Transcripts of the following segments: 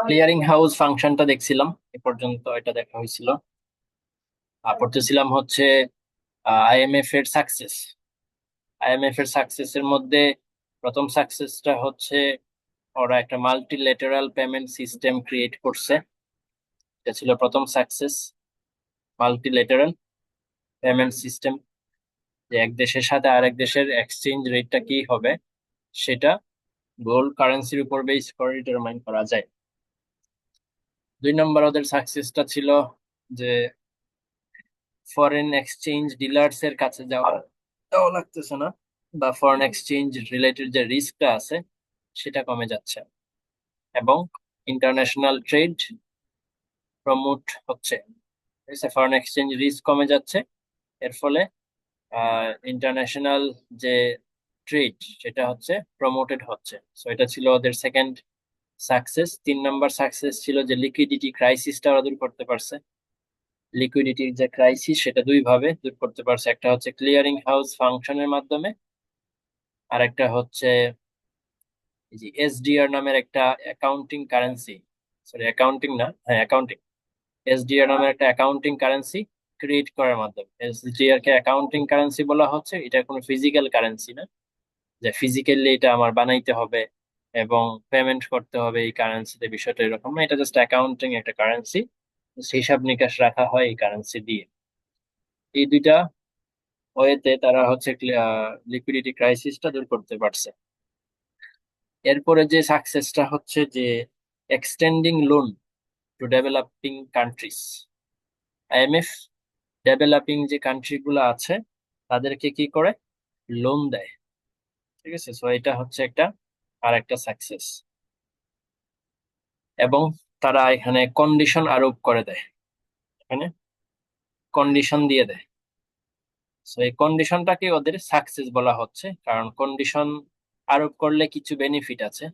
Clearing house ফাংশনটা দেখছিলাম, এ পর্যন্ত এটা দেখা হয়েছিল। পড়তেছিলাম হচ্ছে আইএমএফ এর সাকসেস। আইএমএফ এর সাকসেসের মধ্যে প্রথম সাকসেসটা হচ্ছে ওরা একটা মাল্টিলেটারাল পেমেন্ট সিস্টেম ক্রিয়েট করছে। এটা ছিল প্রথম সাকসেস, মাল্টিলেটারাল পেমেন্ট সিস্টেম, যে এক দেশের সাথে আরেক দেশের এক্সচেঞ্জ রেটটা কি হবে সেটা গোল্ড কারেন্সির উপর বেস করে ডিটারমাইন করা যায়। 2 নম্বর ওদের সাকসেসটা ছিল যে ফরেন এক্সচেঞ্জ ডিলার্স এর কাছে যাওয়া লাগতেছে না, বা ফরেন এক্সচেঞ্জ রিলেটেড যে রিস্কটা আছে সেটা কমে যাচ্ছে, এবং ইন্টারন্যাশনাল ট্রেড প্রমোট হচ্ছে। ফরেন এক্সচেঞ্জ রিস্ক কমে যাচ্ছে, এর ফলে ইন্টারন্যাশনাল যে ট্রেড সেটা হচ্ছে প্রমোটেড হচ্ছে। সো এটা ছিল ওদের সেকেন্ড সাকসেস। 3 নম্বর সাকসেস ছিল যে লিকুইডিটি ক্রাইসিসটা ওরা দূর করতে পারছে। লিকুইডিটির যে ক্রাইসিস সেটা দুই ভাবে দূর করতে পারছে, একটা হচ্ছে ক্লিয়ারিং হাউস ফাংশনের মাধ্যমে, আর একটা হচ্ছে এই যে এসডিআর নামের একটা অ্যাকাউন্টিং কারেন্সি, সরি অ্যাকাউন্টিং না, হ্যাঁ অ্যাকাউন্টিং, এসডিআর নামের একটা অ্যাকাউন্টিং কারেন্সি ক্রিয়েট করার মাধ্যমে। এসডিআর কে অ্যাকাউন্টিং কারেন্সি বলা হচ্ছে, এটা কোনো ফিজিক্যাল কারেন্সি না যে ফিজিক্যালি এটা আমার বানাইতে হবে এবং পেমেন্ট করতে হবে এই কারেন্সিতে, বিষয়টা এরকম না। এটা জাস্ট অ্যাকাউন্টিং একটা কারেন্সি, হিসাব নিকাশ রাখা হয় এই কারেন্সি দিয়ে। এই দুইটা ওয়েতে তারা হচ্ছে লিকুইডিটি ক্রাইসিসটা দূর করতে পারছে। এরপরে যে সাকসেসটা হচ্ছে যে extending loan to developing countries. IMF developing যে কান্ট্রি গুলো আছে তাদেরকে কি করে লোন দেয়, ঠিক আছে। সো এটা হচ্ছে একটা আর একটা সাকসেস, এবং তারা এখানে কন্ডিশন আরোপ করে দেয়, এখানে কন্ডিশন দিয়ে দেয়। সো এই কন্ডিশনটাকে ওদের সাকসেস বলা হচ্ছে, কারণ কন্ডিশন আরোপ করলে কিছু বেনিফিট আছে।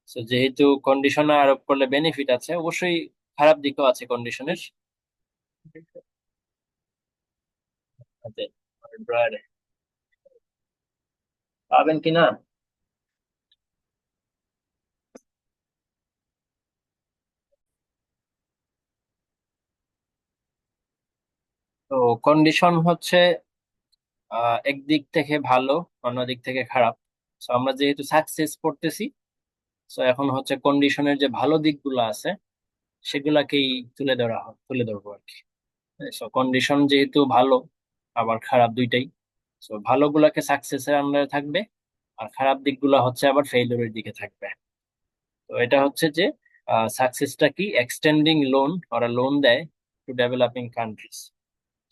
তো যেহেতু কন্ডিশন আরোপ করলে বেনিফিট আছে, অবশ্যই খারাপ দিকও আছে কন্ডিশনের। পাবেন কিনা। তো কন্ডিশন হচ্ছে একদিক থেকে ভালো, অন্য দিক থেকে খারাপ। তো আমরা যেহেতু সাকসেস করতেছি, তো এখন হচ্ছে কন্ডিশনের যে ভালো দিকগুলো আছে সেগুলাকেই তুলে ধরবো আর কি। কন্ডিশন যেহেতু ভালো আবার খারাপ দুইটাই, তো ভালো গুলাকে সাকসেসের আন্ডারে থাকবে, আর খারাপ দিকগুলো হচ্ছে আবার ফেইলিউরের দিকে থাকবে। তো এটা হচ্ছে যে সাকসেসটা কি, এক্সটেন্ডিং লোন, ওরা লোন দেয় টু ডেভেলপিং কান্ট্রিজ।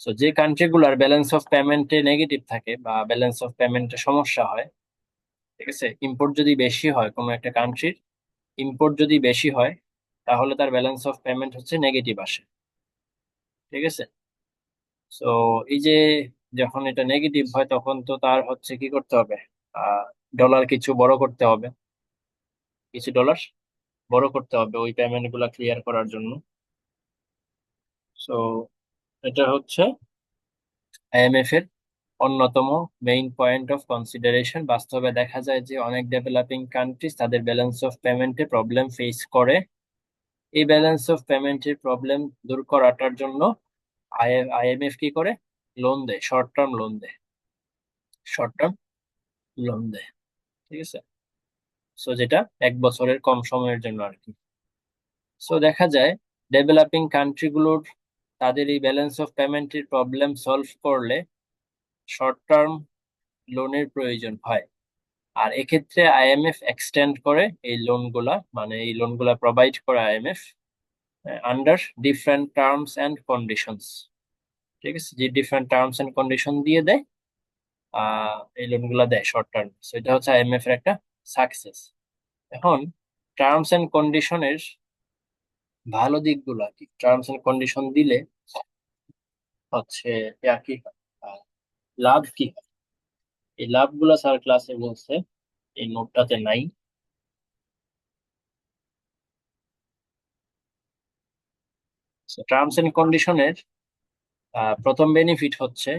সো যে কান্ট্রি গুলার ব্যালেন্স অফ পেমেন্টে নেগেটিভ থাকে বা ব্যালেন্স অফ পেমেন্টে সমস্যা হয়, ঠিক আছে, ইম্পোর্ট যদি বেশি হয় কোনো একটা কান্ট্রির, ইম্পোর্ট যদি বেশি হয় তাহলে তার ব্যালেন্স অফ পেমেন্ট হচ্ছে নেগেটিভ আসে, ঠিক আছে। সো এই যে যখন এটা নেগেটিভ হয় তখন তো তার হচ্ছে কি করতে হবে, ডলার কিছু বড় করতে হবে, কিছু ডলার বড় করতে হবে ওই পেমেন্ট গুলা ক্লিয়ার করার জন্য। সো এটা হচ্ছে আইএমএফ এর অন্যতম মেইন পয়েন্ট অফ কনসিডারেশন। বাস্তবে দেখা যায় যে অনেক ডেভেলপিং কান্ট্রিজ তাদের ব্যালেন্স অফ পেমেন্টে প্রবলেম ফেস করে। এই ব্যালেন্স অফ পেমেন্টের প্রবলেম দূর করাটার জন্য আইএমএফ কি করে, লোন দেয়, শর্ট টার্ম লোন দেয়, শর্ট টার্ম লোন দেয়, ঠিক আছে। সো যেটা 1 বছরের কম সময়ের জন্য আর কি। সো দেখা যায় ডেভেলপিং কান্ট্রিগুলোর তাদের এই ব্যালেন্স অফ পেমেন্টের প্রবলেম সলভ করলে শর্ট টার্ম লোনের প্রয়োজন হয়। আর এক্ষেত্রে আইএমএফ এক্সটেন্ড করে এই লোনগুলা, মানে এই লোনগুলা প্রোভাইড করে IMF under different terms and conditions, ঠিক আছে। যে ডিফারেন্ট টার্মস এন্ড কন্ডিশন দিয়ে দেয়, এই লোনগুলা দেয় শর্ট টার্ম। এটা হচ্ছে আইএমএফ এর একটা সাকসেস। এখন টার্মস এন্ড কন্ডিশনের ভালো দিকগুলো কি, টার্মস এন্ড কন্ডিশন দিলে হচ্ছে কি হয়, লাভ কি হয়, এই লাভগুলো স্যার ক্লাসে বলছে, এই নোটটাতে নাই। টার্মস এন্ড কন্ডিশনের প্রথম বেনিফিট হচ্ছে,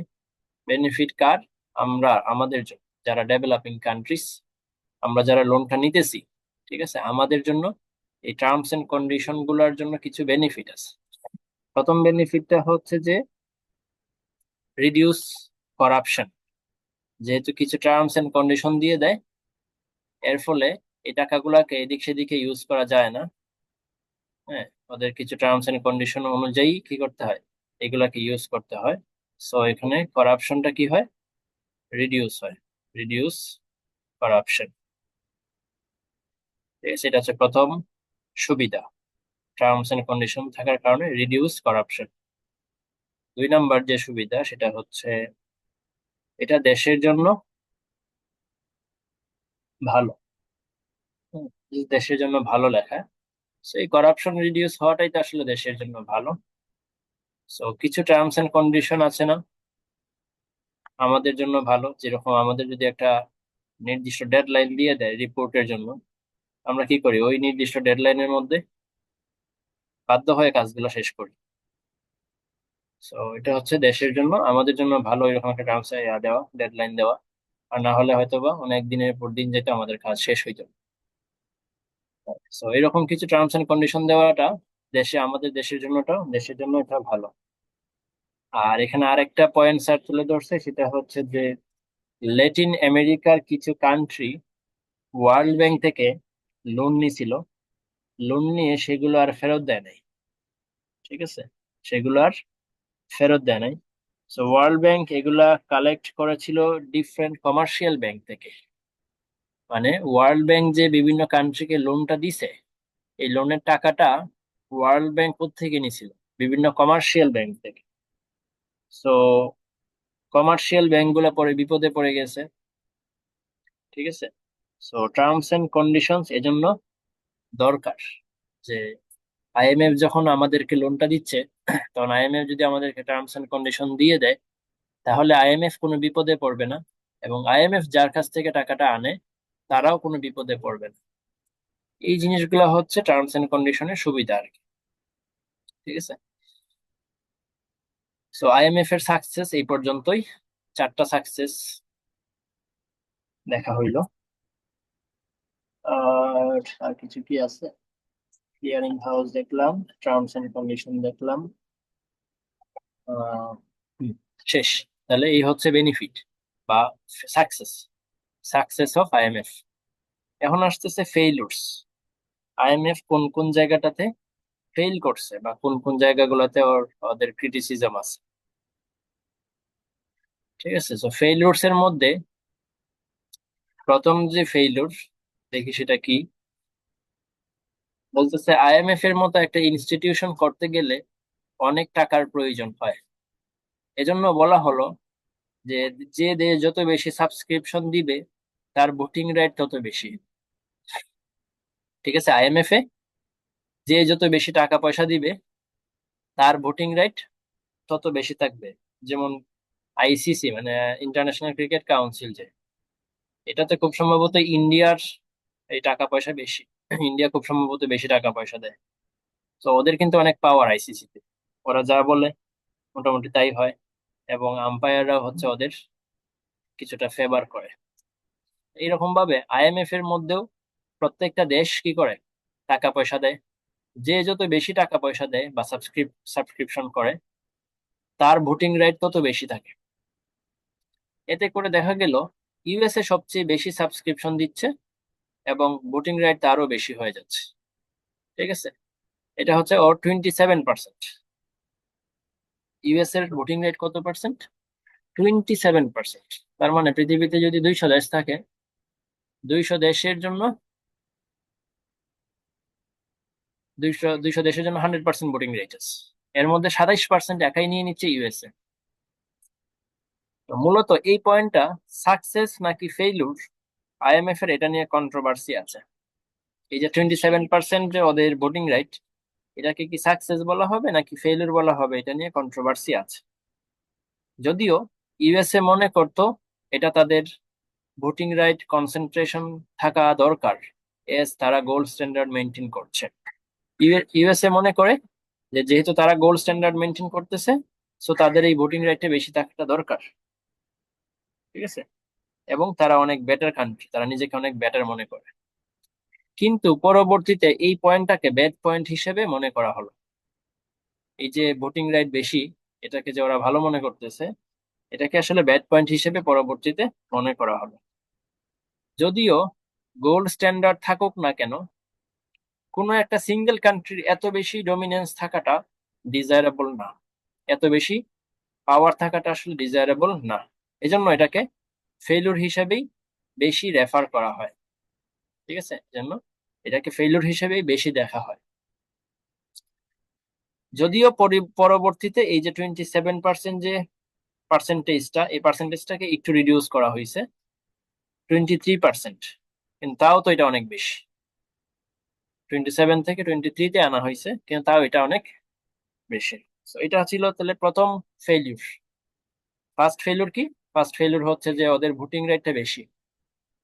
বেনিফিট কার, আমাদের জন্য যারা ডেভেলপিং কান্ট্রিজ, আমরা যারা লোনটা নিতেছি, ঠিক আছে, আমাদের জন্য এই টার্মস এন্ড কন্ডিশন গুলোর জন্য কিছু বেনিফিট আছে। প্রথম বেনিফিটটা হচ্ছে যে রিডিউস করাপশন। যেহেতু কিছু টার্মস এন্ড কন্ডিশন দিয়ে দেয়, এর ফলে এই টাকাগুলাকে এদিক সেদিকে ইউজ করা যায় না। হ্যাঁ, ওদের কিছু টার্মস এন্ড কন্ডিশন অনুযায়ী কি করতে হয়, এগুলাকে ইউজ করতে হয়। সো এখানে করাপশনটা কি হয়, রিডিউস হয়, রিডিউস করাপশন। ঠিক আছে, এটা হচ্ছে প্রথম সুবিধা, টার্মস এন্ড কন্ডিশন থাকার কারণে রিডিউস করাপশন। 2 নাম্বার যে সুবিধা সেটা হচ্ছে এটা দেশের জন্য ভালো। হুম, দেশের জন্য ভালো লেখা। সো এই করাপশন রিডিউস হওয়াটাই তো আসলে দেশের জন্য ভালো। সো কিছু টার্মস এন্ড কন্ডিশন আছে না আমাদের জন্য ভালো, যেরকম আমাদের যদি একটা নির্দিষ্ট ডেডলাইন দিয়ে দেয় রিপোর্টের জন্য, আমরা কি করি, ওই নির্দিষ্ট ডেডলাইনের মধ্যে বাধ্য হয়ে কাজগুলো শেষ করি। সো এটা হচ্ছে দেশের জন্য, আমাদের জন্য ভালো এরকম একটা টার্মস দেওয়া, ডেডলাইন দেওয়া। আর না হলে হয়তোবা অনেক দিনের পর দিন যেত আমাদের কাজ শেষ হইতো। সো এরকম কিছু টার্মস এন্ড কন্ডিশন দেওয়াটা দেশে, আমাদের দেশের জন্যটা, দেশের জন্য এটা ভালো। আর এখানে আরেকটা পয়েন্ট স্যার তুলে ধরছে, সেটা হচ্ছে যে ল্যাটিন আমেরিকার কিছু কান্ট্রি ওয়ার্ল্ড ব্যাংক থেকে লোন নিছিল, লোন নিয়ে সেগুলো আর ফেরত দেয় নাই। ঠিক আছে, সেগুলো আর ফেরত দেয় নাই। সো ওয়ার্ল্ড ব্যাংক এগুলা কালেক্ট করেছিল ডিফারেন্ট কমার্শিয়াল ব্যাংক থেকে। মানে ওয়ার্ল্ড ব্যাংক যে বিভিন্ন কান্ট্রিকে লোনটা দিছে, এই লোনের টাকাটা ওয়ার্ল্ড ব্যাংক থেকে নিছিল, বিভিন্ন কমার্শিয়াল ব্যাংক থেকে। সো কমার্শিয়াল ব্যাংক গুলা পরে বিপদে পড়ে গেছে। ঠিক আছে, সো টার্মস এন্ড কন্ডিশনস এজন্য দরকার, যে আইএমএফ যখন আমাদেরকে লোনটা দিচ্ছে, তখন আইএমএফ যদি আমাদেরকে টার্মস এন্ড কন্ডিশন দিয়ে দেয়, তাহলে আইএমএফ কোনো বিপদে পড়বে না, এবং আইএমএফ যার কাছ থেকে টাকাটা আনে তারাও কোনো বিপদে পড়বে না। এই জিনিসগুলো হচ্ছে টার্মস এন্ড কন্ডিশনের সুবিধা আর কি। ঠিক আছে, সো আইএমএফ এর সাকসেস এই পর্যন্তই, 4টা সাকসেস দেখা হইলো। আর আর কিছু কি আছে, ক্লিয়ারিং হাউস দেখলাম, টার্মস এন্ড কন্ডিশন দেখলাম। আহ, হুম, শেষ। তাহলে এই হচ্ছে বেনিফিট বা সাকসেস, সাকসেস অফ আইএমএফ। এখন আসতেছে ফেইলুরস। আইএমএফ কোন কোন জায়গাটাতে ফেইল করছে, বা কোন কোন জায়গাগুলোতে ওদের ক্রিটিসিজম আছে। ঠিক আছে, তো ফেইলুরস এর মধ্যে প্রথম যে ফেইলুর দেখি সেটা কি, বলতেছে আইএমএফ এর মতো একটা ইনস্টিটিউশন করতে গেলে অনেক টাকার প্রয়োজন হয়। এজন্য বলা হলো যে যে দেশ যত বেশি সাবস্ক্রিপশন দিবে তার ভোটিং রাইট তত বেশি। ঠিক আছে, আইএমএফ এ যে যত বেশি টাকা পয়সা দিবে তার ভোটিং রাইট তত বেশি থাকবে। যেমন আইসিসি মানে ইন্টারন্যাশনাল ক্রিকেট কাউন্সিল, যে এটাতে খুব সম্ভবত ইন্ডিয়ার এই টাকা পয়সা বেশি, ইন্ডিয়া খুব সম্ভবত বেশি টাকা পয়সা দেয়। তো ওদের কিন্তু অনেক পাওয়ার আইসিসি তে, ওরা যা বলে মোটামুটি তাই হয়, এবং আম্পায়াররা হচ্ছে ওদের কিছুটা ফেভার করে। এইরকম ভাবে আইএমএফ এর মধ্যেও প্রত্যেকটা দেশ কি করে, টাকা পয়সা দেয়। যে যত বেশি টাকা পয়সা দেয় বা সাবস্ক্রিপশন করে, তার ভোটিং রাইট তত বেশি থাকে। এতে করে দেখা গেল ইউএসএ সবচেয়ে বেশি সাবস্ক্রিপশন দিচ্ছে, এবং ভোটিং রাইট তারও বেশি হয়ে যাচ্ছে। ঠিক আছে, এটা হচ্ছে ওর 27%। ইউএস এর ভোটিং রেট কত পার্সেন্ট, 27%। তার মানে পৃথিবীতে যদি 200 দেশ থাকে, 200 দেশের জন্য, 200 দেশের জন্য 100% ভোটিং রেট আছে। এর মধ্যে 27% একাই নিয়ে নিচ্ছে ইউএসএ। তো মূলত এই পয়েন্টটা সাকসেস নাকি ফেইলুর, আইএমএফ এর এটা নিয়ে কন্ট্রোভার্সি আছে। এই যে 27% যে ওদের ভোটিং রাইট, এটাকে কি সাকসেস বলা হবে নাকি ফেইলুর বলা হবে, এটা নিয়ে কন্ট্রোভার্সি আছে। যদিও ইউএসএ মনে করতো এটা তাদের ভোটিং রাইট কনসেন্ট্রেশন থাকা দরকার, এস তারা গোল্ড স্ট্যান্ডার্ড মেনটেন করছে। ইউএসএ মনে করে যে যেহেতু তারা গোল্ড স্ট্যান্ডার্ড মেনটেন করতেছে, সো তাদের এই ভোটিং রাইটে বেশি থাকাটা দরকার। ঠিক আছে, এবং তারা অনেক বেটার কান্ট্রি, তারা নিজেকে অনেক বেটার মনে করে। কিন্তু পরবর্তীতে এই পয়েন্টটাকে ব্যাড পয়েন্ট হিসেবে মনে করা হলো। এই যে ভোটিং রাইট বেশি, এটাকে যে ওরা ভালো মনে করতেছে, এটাকে আসলে ব্যাড পয়েন্ট হিসেবে পরবর্তীতে মনে করা হলো। যদিও গোল্ড স্ট্যান্ডার্ড থাকুক না কেন, কোনো একটা সিঙ্গেল কান্ট্রির এত বেশি ডমিনেন্স থাকাটা ডিজায়ারেবল না, এত বেশি পাওয়ার থাকাটা আসলে ডিজায়ারেবল না। এজন্য এটাকে ফেইলুর হিসেবেই বেশি রেফার করা হয়। ঠিক আছে, এজন্য এটাকে ফেইলুর হিসেবেই বেশি দেখা হয়। যদিও পরবর্তীতে এই যে 27% যে পার্সেন্টেজটা, এই পার্সেন্টেজটাকে একটু রিডিউস করা হয়েছে 23%, কিন্তু তাও তো এটা অনেক বেশি। 27 থেকে 23-তে আনা হয়েছে, কিন্তু তাও এটা অনেক বেশি। তো এটা ছিল তাহলে প্রথম ফেইলিউর। ফার্স্ট ফেইলিউর কি? ফার্স্ট ফেইলিউর হচ্ছে যে ওদের ভোটিং রেটটা বেশি,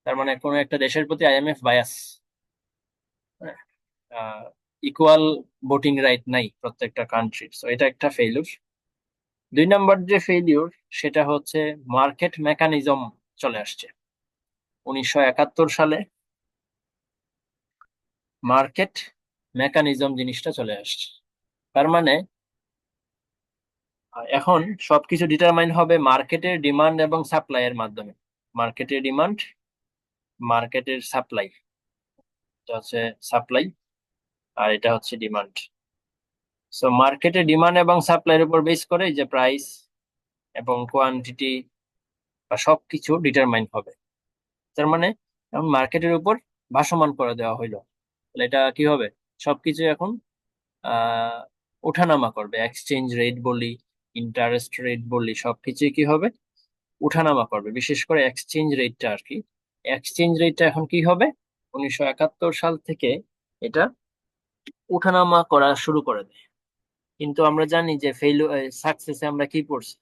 তার মানে কোনো একটা দেশের প্রতি IMF bias, equal voting right নাই প্রত্যেকটা কান্ট্রির। তো এটা একটা ফেইলিউর। 2 নম্বর যে ফেইলিউর, সেটা হচ্ছে মার্কেট মেকানিজম চলে আসছে 1971 সালে। মার্কেট মেকানিজম জিনিসটা চলে আসছে, তার মানে এখন সবকিছু ডিটারমাইন হবে মার্কেটের ডিমান্ড এবং সাপ্লাই এর মাধ্যমে। মার্কেটের ডিমান্ড, মার্কেটের সাপ্লাই, এটা হচ্ছে সাপ্লাই আর এটা হচ্ছে ডিমান্ড। সো মার্কেটের ডিমান্ড এবং সাপ্লাইয়ের উপর বেস করে এই যে প্রাইস এবং কোয়ান্টিটি বা সবকিছু ডিটারমাইন হবে। তার মানে এখন মার্কেটের উপর ভাসমান করে দেওয়া হইলো, তাহলে এটা কি হবে? সবকিছু এখন আহ ওঠানামা করবে। এক্সচেঞ্জ রেট বলি, ইন্টারেস্ট রেট বলি, সবকিছুই কি হবে? উঠানামা করবে। বিশেষ করে এক্সচেঞ্জ রেটটা আর কি, এক্সচেঞ্জ রেটটা এখন কি হবে? 1971 সাল থেকে এটা উঠানামা করা শুরু করে দেয়। কিন্তু আমরা জানি যে সাকসেসে আমরা কি পড়ছি?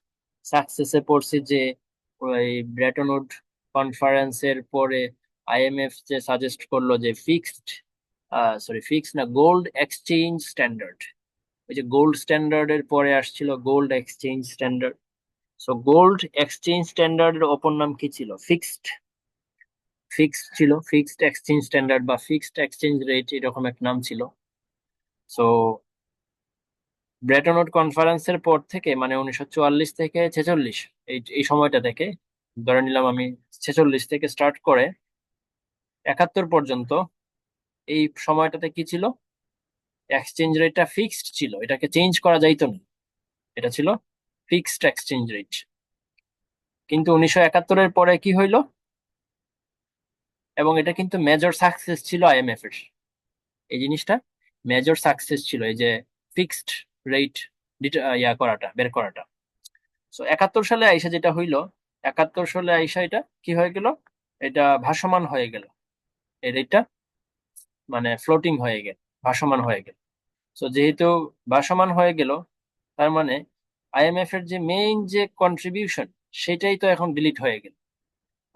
সাকসেসে পড়ছি যে ওই ব্রেটন উড কনফারেন্সের পরে আইএমএফ যে সাজেস্ট করলো যে ফিক্সড, ফিক্সড না, গোল্ড এক্সচেঞ্জ স্ট্যান্ডার্ড। ওই যে গোল্ড স্ট্যান্ডার্ডের পরে আসছিল gold exchange standard. So gold exchange স্ট্যান্ডার্ডের অপর নাম কি ছিল? ফিক্সড। ফিক্সড ছিল, ফিক্সড এক্সচেঞ্জ স্ট্যান্ডার্ড বা ফিক্সড এক্সচেঞ্জ রেট, এরকম একটা নাম ছিল। সো ব্রেটন উড কনফারেন্সের পর থেকে, মানে 1944 থেকে 46, এই সময়টা থেকে, ধরে নিলাম আমি 46 থেকে স্টার্ট করে 71 পর্যন্ত, এই সময়টাতে কি ছিল? এক্সচেঞ্জ রেটটা ফিক্সড ছিল, এটাকে চেঞ্জ করা যাইতো না, এটা ছিল ফিক্সড এক্সচেঞ্জ রেট। কিন্তু 1971-এর পরে কি হইলো? এবং এটা কিন্তু মেজর সাকসেস ছিল আইএমএফ এর, এই জিনিসটা মেজর সাকসেস ছিল, এই যে ফিক্সড রেট বের করাটা। তো 71 সালে আইসা যেটা হইলো, 71 সালে আইসা এটা কি হয়ে গেল? এটা ভাসমান হয়ে গেল, এই রেটটা মানে ফ্লোটিং হয়ে গেল, ভাসমান হয়ে গেল। তো যেহেতু ভাসমান হয়ে গেল, তার মানে আইএমএফ এর যে মেইন যে কন্ট্রিবিউশন, সেটাই তো এখন ডিলিট হয়ে গেল।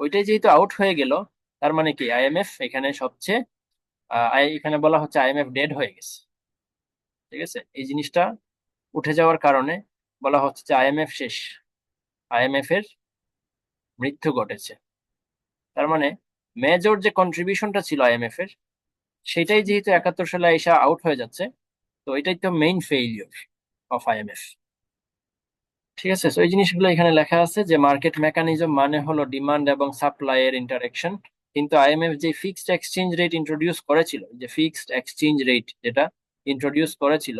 ওইটাই যেহেতু আউট হয়ে গেল, তার মানে কি আইএমএফ এখানে সবচেয়ে এখানে বলা হচ্ছে আইএমএফ ডেড হয়ে গেছে। ঠিক আছে, এই জিনিসটা উঠে যাওয়ার কারণে বলা হচ্ছে যে আইএমএফ শেষ, আইএমএফ এর মৃত্যু ঘটেছে। তার মানে মেজর যে কন্ট্রিবিউশনটা ছিল আইএমএফ এর, সেটাই যেহেতু 71 সালে এসে আউট হয়ে যাচ্ছে, তো এটাই তো মেইন ফেইলিওর অফ আইএমএফ। ঠিক আছে, তো এই জিনিসগুলো এখানে লেখা আছে যে মার্কেট মেকানিজম মানে হলো ডিমান্ড এবং সাপ্লাই এর ইন্টারেকশন। কিন্তু আইএমএফ যে ফিক্সড এক্সচেঞ্জ রেট ইন্ট্রোডিউস করেছিল, যে ফিক্সড এক্সচেঞ্জ রেট যেটা ইন্ট্রোডিউস করেছিল,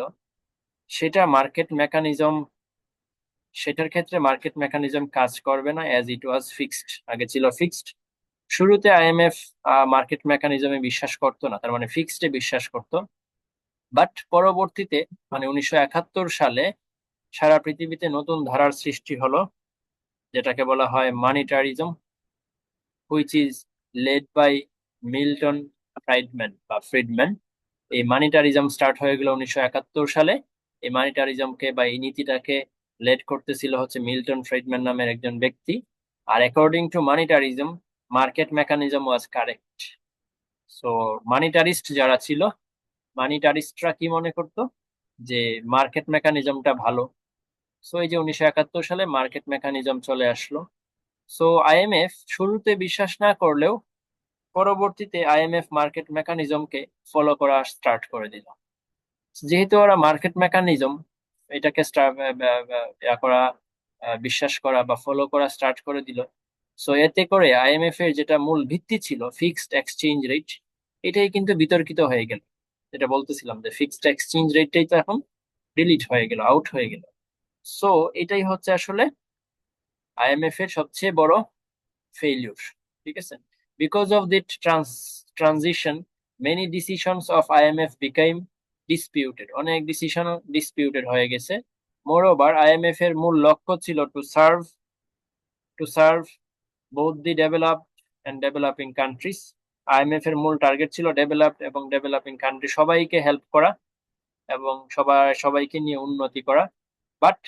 সেটা মার্কেট মেকানিজম, সেটার ক্ষেত্রে মার্কেট মেকানিজম কাজ করবে না, অ্যাজ ইট ওয়াজ ফিক্সড, আগে ছিল ফিক্সড। শুরুতে আইএমএফ মার্কেট মেকানিজমে বিশ্বাস করতো না, তার মানে ফিক্সডে বিশ্বাস করতো। বাট পরবর্তীতে মানে 1971 সালে সারা পৃথিবীতে নতুন ধারার সৃষ্টি হলো, যেটাকে বলা হয় monetarism, which is led by Milton Friedman. এই মানিটারিজম স্টার্ট হয়ে গেল 1971 সালে। এই মানিটারিজমকে বা এই নীতিটাকে লেড করতেছিল হচ্ছে মিল্টন ফ্রিডম্যান নামের একজন ব্যক্তি। আর according to monetarism, market mechanism was correct. So monetarist যারা ছিল, মানিটারিস্টরা কি মনে করতো? যে মার্কেট মেকানিজমটা ভালো। সো এই যে 1971 সালে মার্কেট মেকানিজম চলে আসলো। সো আইএমএফ শুরুতে বিশ্বাস না করলেও পরবর্তীতে আইএমএফ মার্কেট মেকানিজমকে ফলো করা স্টার্ট করে দিল। যেহেতু ওরা মার্কেট মেকানিজম এটাকে করা, বিশ্বাস করা বা ফলো করা স্টার্ট করে দিল, সো এতে করে আইএমএফ এর যেটা মূল ভিত্তি ছিল ফিক্সড এক্সচেঞ্জ রেট, এটাই কিন্তু বিতর্কিত হয়ে গেল। যেটা বলতেছিলাম যে ফিক্সড এক্সচেঞ্জ রেটটাই তো এখন ডিলিট হয়ে গেল, আউট হয়ে গেল। সো এটাই হচ্ছে আসলে আইএমএফ এর সবচেয়ে বড় ফেইলিউর। ঠিক আছে, because of that transition many decisions of IMF became disputed, অনেক ডিসিশন ডিসপিউটেড হয়ে গেছে। মোর ওভার আইএমএফ এর মূল লক্ষ্য ছিল to serve both the developed and developing countries. IMF এর মূল টার্গেট ছিল ডেভেলপড এবং ডেভেলপিং কান্ট্রি সবাইকে হেল্প করা এবং সবাইকে নিয়ে উন্নতি করা। But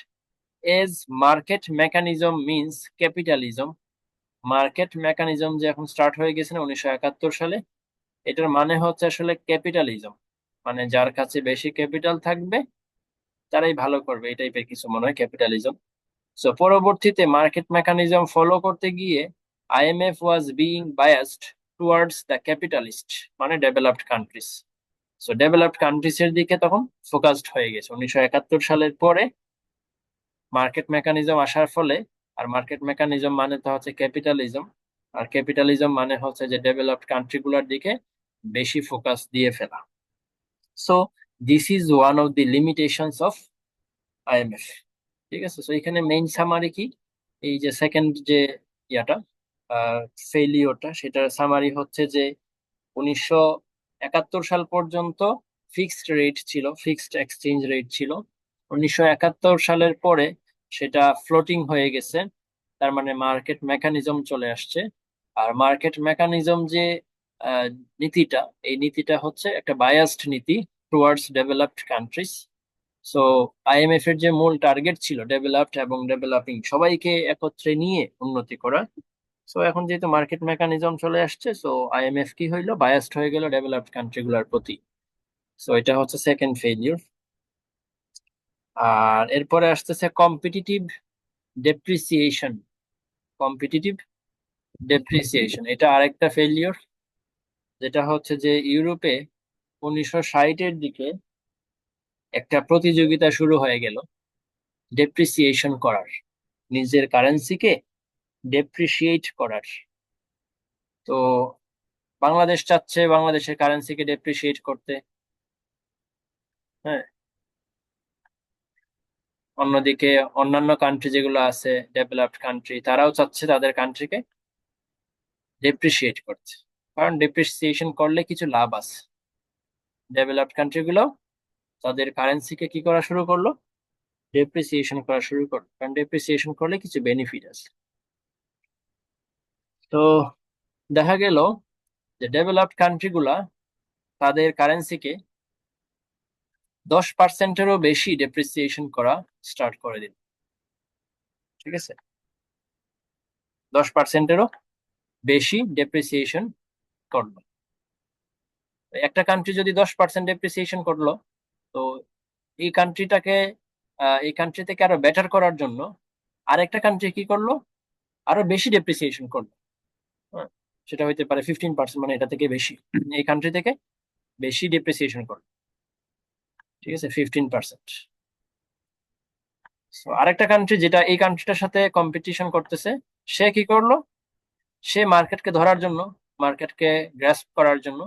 age market mechanism means capitalism, market mechanism যে এখন স্টার্ট হয়ে গেছে না 1971 সালে, এটার মানে হচ্ছে আসলে ক্যাপিটালিজম, মানে যার কাছে বেশি ক্যাপিটাল থাকবে তারাই ভালো করবে, এই টাইপের কিছু মনে হয় ক্যাপিটালিজম। সো পরবর্তীতে মার্কেট মেকানিজম ফলো করতে গিয়ে IMF was being biased towards the capitalist, মানে developed countries. So developed countries এর দিকে তখন ফোকাসড হয়ে গেছে 1971 সালের পরে মার্কেট মেকানিজম আসার ফলে। আর মার্কেট মেকানিজম মানে তো হচ্ছে ক্যাপিটালিজম, আর ক্যাপিটালিজম মানে হচ্ছে যে ডেভেলপড কান্ট্রি গুলার দিকে বেশি ফোকাস দিয়ে ফেলা। So this is one of the limitations of IMF. ঠিক আছে, সো এখানে মেইন সামারি কি, এই যে সেকেন্ড যে ইয়াটা ফেইলিওরটা, সেটার সামারি হচ্ছে যে 1971 সাল পর্যন্ত ফিক্সড রেট ছিল, ফিক্সড এক্সচেঞ্জ রেট ছিল। 1971 সালের পরে সেটা ফ্লোটিং হয়ে গেছে, তার মানে মার্কেট মেকানিজম চলে আসছে। আর মার্কেট মেকানিজম যে আহ, নীতিটা, এই নীতিটা হচ্ছে একটা বায়াসড নীতি towards developed countries. So IMF এর যে মূল টার্গেট ছিল ডেভেলপড এবং ডেভেলপিং সবাইকে একত্রে নিয়ে উন্নতি করা। সো এখন যেহেতু মার্কেট মেকানিজম চলে আসছে, সো আইএমএফ কি হইলো, বায়াসড হয়ে গেল ডেভেলপড কান্ট্রি গুলার প্রতি। সো এটা হচ্ছে সেকেন্ড ফেইলিউর। আর এরপরে আসতেছে কম্পিটিটিভ ডেপ্রিসিয়েশন। কম্পিটিটিভ ডেপ্রিসিয়েশন এটা আরেকটা ফেইলিউর, যেটা হচ্ছে যে ইউরোপে 1960-এর দিকে একটা প্রতিযোগিতা শুরু হয়ে গেল ডেপ্রিসিয়েশন করার, নিজের কারেন্সিকে ডেপ্রিসিয়েট করার। তো বাংলাদেশ চাচ্ছে বাংলাদেশের কারেন্সিকে ডেপ্রিসিয়েট করতে, হ্যাঁ। অন্যদিকে অন্যান্য কান্ট্রি যেগুলো আছে ডেভেলপড কান্ট্রি, তারাও চাচ্ছে তাদের কান্ট্রিকে ডেপ্রিসিয়েট করতে, কারণ ডেপ্রিসিয়েশন করলে কিছু লাভ আছে। ডেভেলপড কান্ট্রি গুলো তাদের কারেন্সিকে কি করা শুরু করলো, ডেপ্রিসিয়েশন করা শুরু করলো, কারণ ডেপ্রিসিয়েশন করলে কিছু বেনিফিট আছে। তো দেখা গেল যে ডেভেলপড কান্ট্রি গুলা তাদের কারেন্সিকে 10%-এরও বেশি ডেপ্রিসিয়েশন করা স্টার্ট করে দিল। ঠিক আছে, 10%-এরও বেশি ডেপ্রিসিয়েশন করলো। একটা কান্ট্রি যদি 10% ডেপ্রিসিয়েশন করলো, তো এই কান্ট্রিটাকে এই কান্ট্রি থেকে আরো বেটার করার জন্য আরেকটা কান্ট্রি কি করলো, আরো বেশি ডেপ্রিসিয়েশন করলো। হ্যাঁ, সেটা হইতে পারে 15%, মানে এটা থেকে বেশি, এই কান্ট্রি থেকে বেশি ডেপ্রিসিয়েশন করলো। ঠিক আছে, 15%। আরেকটা কান্ট্রি যেটা এই কান্ট্রিটার সাথে কম্পিটিশন করতেছে, সে কি করলো, সে মার্কেটকে ধরার জন্য, মার্কেটকে গ্রাস্প করার জন্য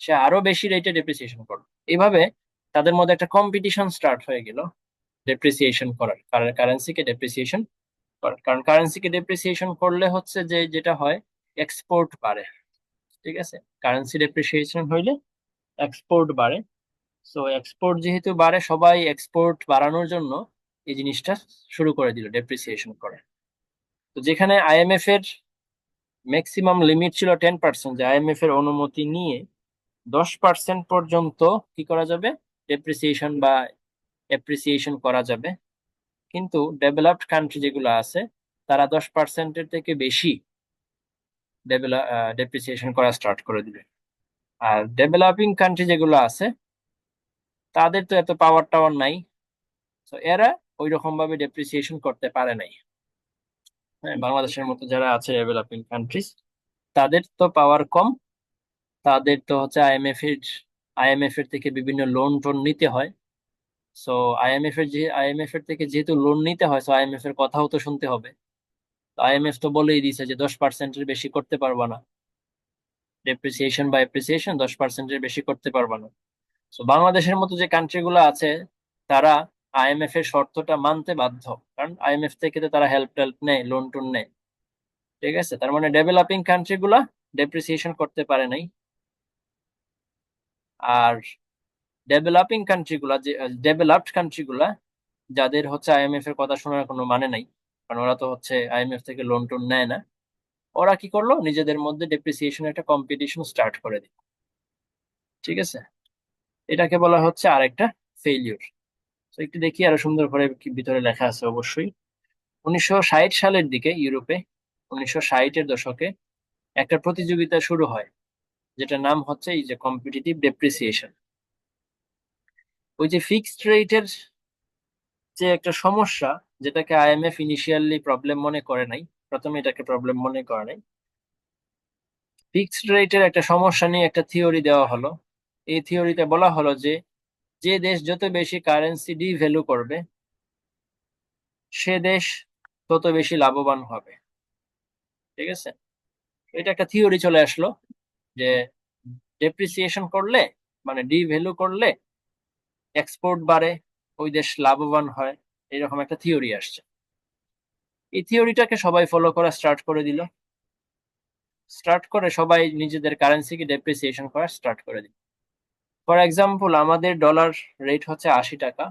সে আরো বেশি রেটে ডেপ্রিসিয়েশন করলো। এইভাবে তাদের মধ্যে একটা কম্পিটিশন স্টার্ট হয়ে গেল ডেপ্রিসিয়েশন করার, কারেন্সিকে ডেপ্রিসিয়েশন করার। কারণ কারেন্সিকে ডেপ্রিসিয়েশন করলে হচ্ছে যে যেটা হয়, এক্সপোর্ট বাড়ে। ঠিক আছে, কারেন্সি ডেপ্রিসিয়েশন হইলে এক্সপোর্ট বাড়ে। সো এক্সপোর্ট যেহেতু বাড়ে, সবাই এক্সপোর্ট বাড়ানোর জন্য এই জিনিসটা শুরু করে দিল, ডেপ্রিসিয়েশন করে। তো যেখানে আইএমএফ এর ম্যাক্সিমাম লিমিট ছিল 10%, যে আইএমএফ এর অনুমতি নিয়ে 10% পর্যন্ত কি করা যাবে, ডেপ্রিসিয়েশন বা এপ্রিসিয়েশন করা যাবে। কিন্তু ডেভেলপড কান্ট্রি যেগুলো আছে, তারা 10%-এর থেকে বেশি ডেপ্রিসিয়েশন করা স্টার্ট করে দিবে। আর ডেভেলপিং কান্ট্রি যেগুলো আছে, তাদের তো এত পাওয়ার টাওয়ার নাই, তো এরা ওই রকম ভাবে ডেপ্রিসিয়েশন করতে পারে নাই। হ্যাঁ, বাংলাদেশের মতো যারা আছে ডেভেলপিং কান্ট্রিজ, তাদের তো পাওয়ার কম, তাদের তো হচ্ছে আইএমএফ এর থেকে বিভিন্ন লোন টোন নিতে হয়। সো আইএমএফ এর থেকে যেহেতু লোন নিতে হয়, সো আইএমএফ এর কথাও তো শুনতে হবে। আইএমএফ তো বলেই দিয়েছে যে 10%-এর বেশি করতে পারবা না, ডেপ্রিসিয়েশন বা এপ্রিসিয়েশন 10%-এর বেশি করতে পারবা না। তো বাংলাদেশের মতো যে কান্ট্রি গুলো আছে, তারা আইএমএফ এর শর্তটা মানতে বাধ্য, কারণ আইএমএফ থেকে তো তারা হেল্প টেল্প নেয়, লোন টোন নেয়। ঠিক আছে, তার মানে ডেভেলপিং কান্ট্রি গুলা ডেপ্রিসিয়েশন করতে পারে নাই। আর ডেভেলপড কান্ট্রি গুলা, যাদের হচ্ছে আইএমএফ এর কথা শোনার কোনো মানে নাই, কারণ ওরা তো হচ্ছে আইএমএফ থেকে লোন টোন নেয় না, ওরা কি করলো, নিজেদের মধ্যে ডেপ্রিসিয়েশন একটা কম্পিটিশন স্টার্ট করে দিল। ঠিক আছে, এটাকে বলা হচ্ছে আরেকটা ফেইলিউর। তো একটু দেখি আরো সুন্দর করে কি ভিতরে লেখা আছে। অবশ্যই 1960 সালের দিকে ইউরোপে, 1960-এর দশকে একটা প্রতিযোগিতা শুরু হয়, যেটা নাম হচ্ছে এই যে কম্পিটিটিভ ডেপ্রিসিয়েশন। ওই যে ফিক্সড রেটের যে একটা সমস্যা, যেটাকে আইএমএফ ইনিশিয়ালি প্রবলেম মনে করে নাই, প্রথমে এটাকে প্রবলেম মনে করে নাই, ফিক্সড রেটের একটা সমস্যা নিয়ে একটা থিওরি দেওয়া হলো। এই থিওরিতে বলা হলো যে যে দেশ যত বেশি কারেন্সি ডিভ্যালু করবে, সে দেশ তত বেশি লাভবান হবে। ঠিক আছে, এটা একটা থিওরি চলে আসলো যে ডেপ্রিসিয়েশন করলে, মানে ডিভ্যালু করলে এক্সপোর্ট বাড়ে, ওই দেশ লাভবান হয়। এরকম একটা থিওরি আসছে। এই থিওরিটাকে সবাই ফলো করা স্টার্ট করে দিল, স্টার্ট করে সবাই নিজেদের কারেন্সিকে ডেপ্রিসিয়েশন করা স্টার্ট করে দিল। ফর এক্সাম্পল, আমাদের ডলার রেট হচ্ছে 80 টাকা।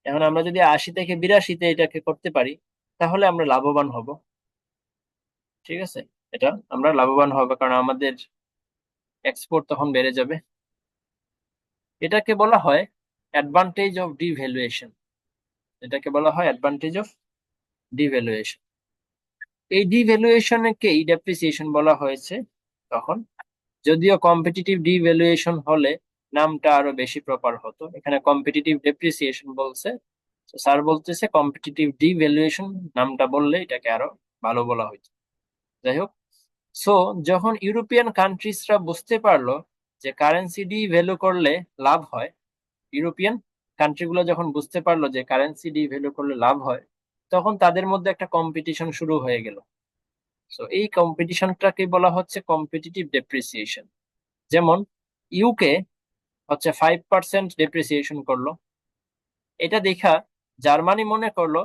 এখন আমরা যদি 80 থেকে 82-তে এটাকে করতে পারি, তাহলে আমরা লাভবান হব। ঠিক আছে, এটা আমরা লাভবান হব, কারণ আমাদের এক্সপোর্ট তখন বেড়ে যাবে। এটাকে বলা হয় অ্যাডভান্টেজ অফ ডিভ্যালুয়েশন। এটাকে বলা হয় অ্যাডভান্টেজ অফ ডিভ্যালুয়েশন। এই ডিভ্যালুয়েশনকেই ডেপ্রিসিয়েশন বলা হয়েছে তখন। যদিও কম্পিটিটিভ ডিভ্যালুয়েশন হলে নামটা আরো বেশি প্রপার হতো, এখানে কম্পিটিটিভ ডেপ্রিসিয়েশন বলছে। স্যার বলতেছে কম্পিটিটিভ ডিভ্যালুয়েশন নামটা বললে এটাকে আরো ভালো বলা হইতো। যাই হোক, সো যখন ইউরোপিয়ান কান্ট্রিজরা বুঝতে পারলো যে কারেন্সি ডিভ্যালু করলে লাভ হয়, ইউরোপিয়ান কান্ট্রিগুলো যখন বুঝতে পারলো যে কারেন্সি ডিভ্যালু করলে লাভ হয়, তখন তাদের মধ্যে একটা কম্পিটিশন শুরু হয়ে গেল। সো এই কম্পিটিশনটাকে বলা হচ্ছে কম্পিটিটিভ ডেপ্রিসিয়েশন। যেমন ইউকে হচ্ছে 5% ডেপ্রিসিয়েশন করলো, এটা দেখা জার্মানি মনে করলো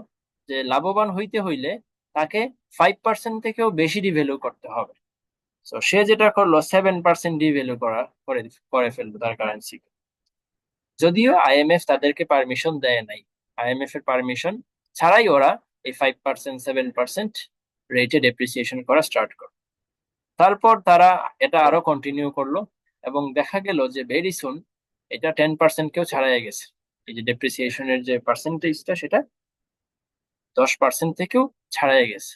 যে লাভবান হইতে হইলে তাকে 5% থেকেও বেশি ডিভ্যালু করতে হবে। তো সে যেটা করলো 7% ডিভ্যালু করে করে ফেললো তার কারেন্সি। যদিও আইএমএফ তাদেরকে পারমিশন দেয় নাই, আইএমএফ এর পারমিশন ছাড়াই ওরা এই 5% 7% রেটে ডেপ্রিসিয়েশন করা স্টার্ট করে। তারপর তারা এটা আরো কন্টিনিউ করলো, এবং দেখা গেল যে ভেরি সুন এটা 10% কেও ছাড়াই গেছে। এই যে ডেপ্রিসিয়েশনের যে পার্সেন্টেজটা, সেটা 10% থেকেও ছাড়াই গেছে।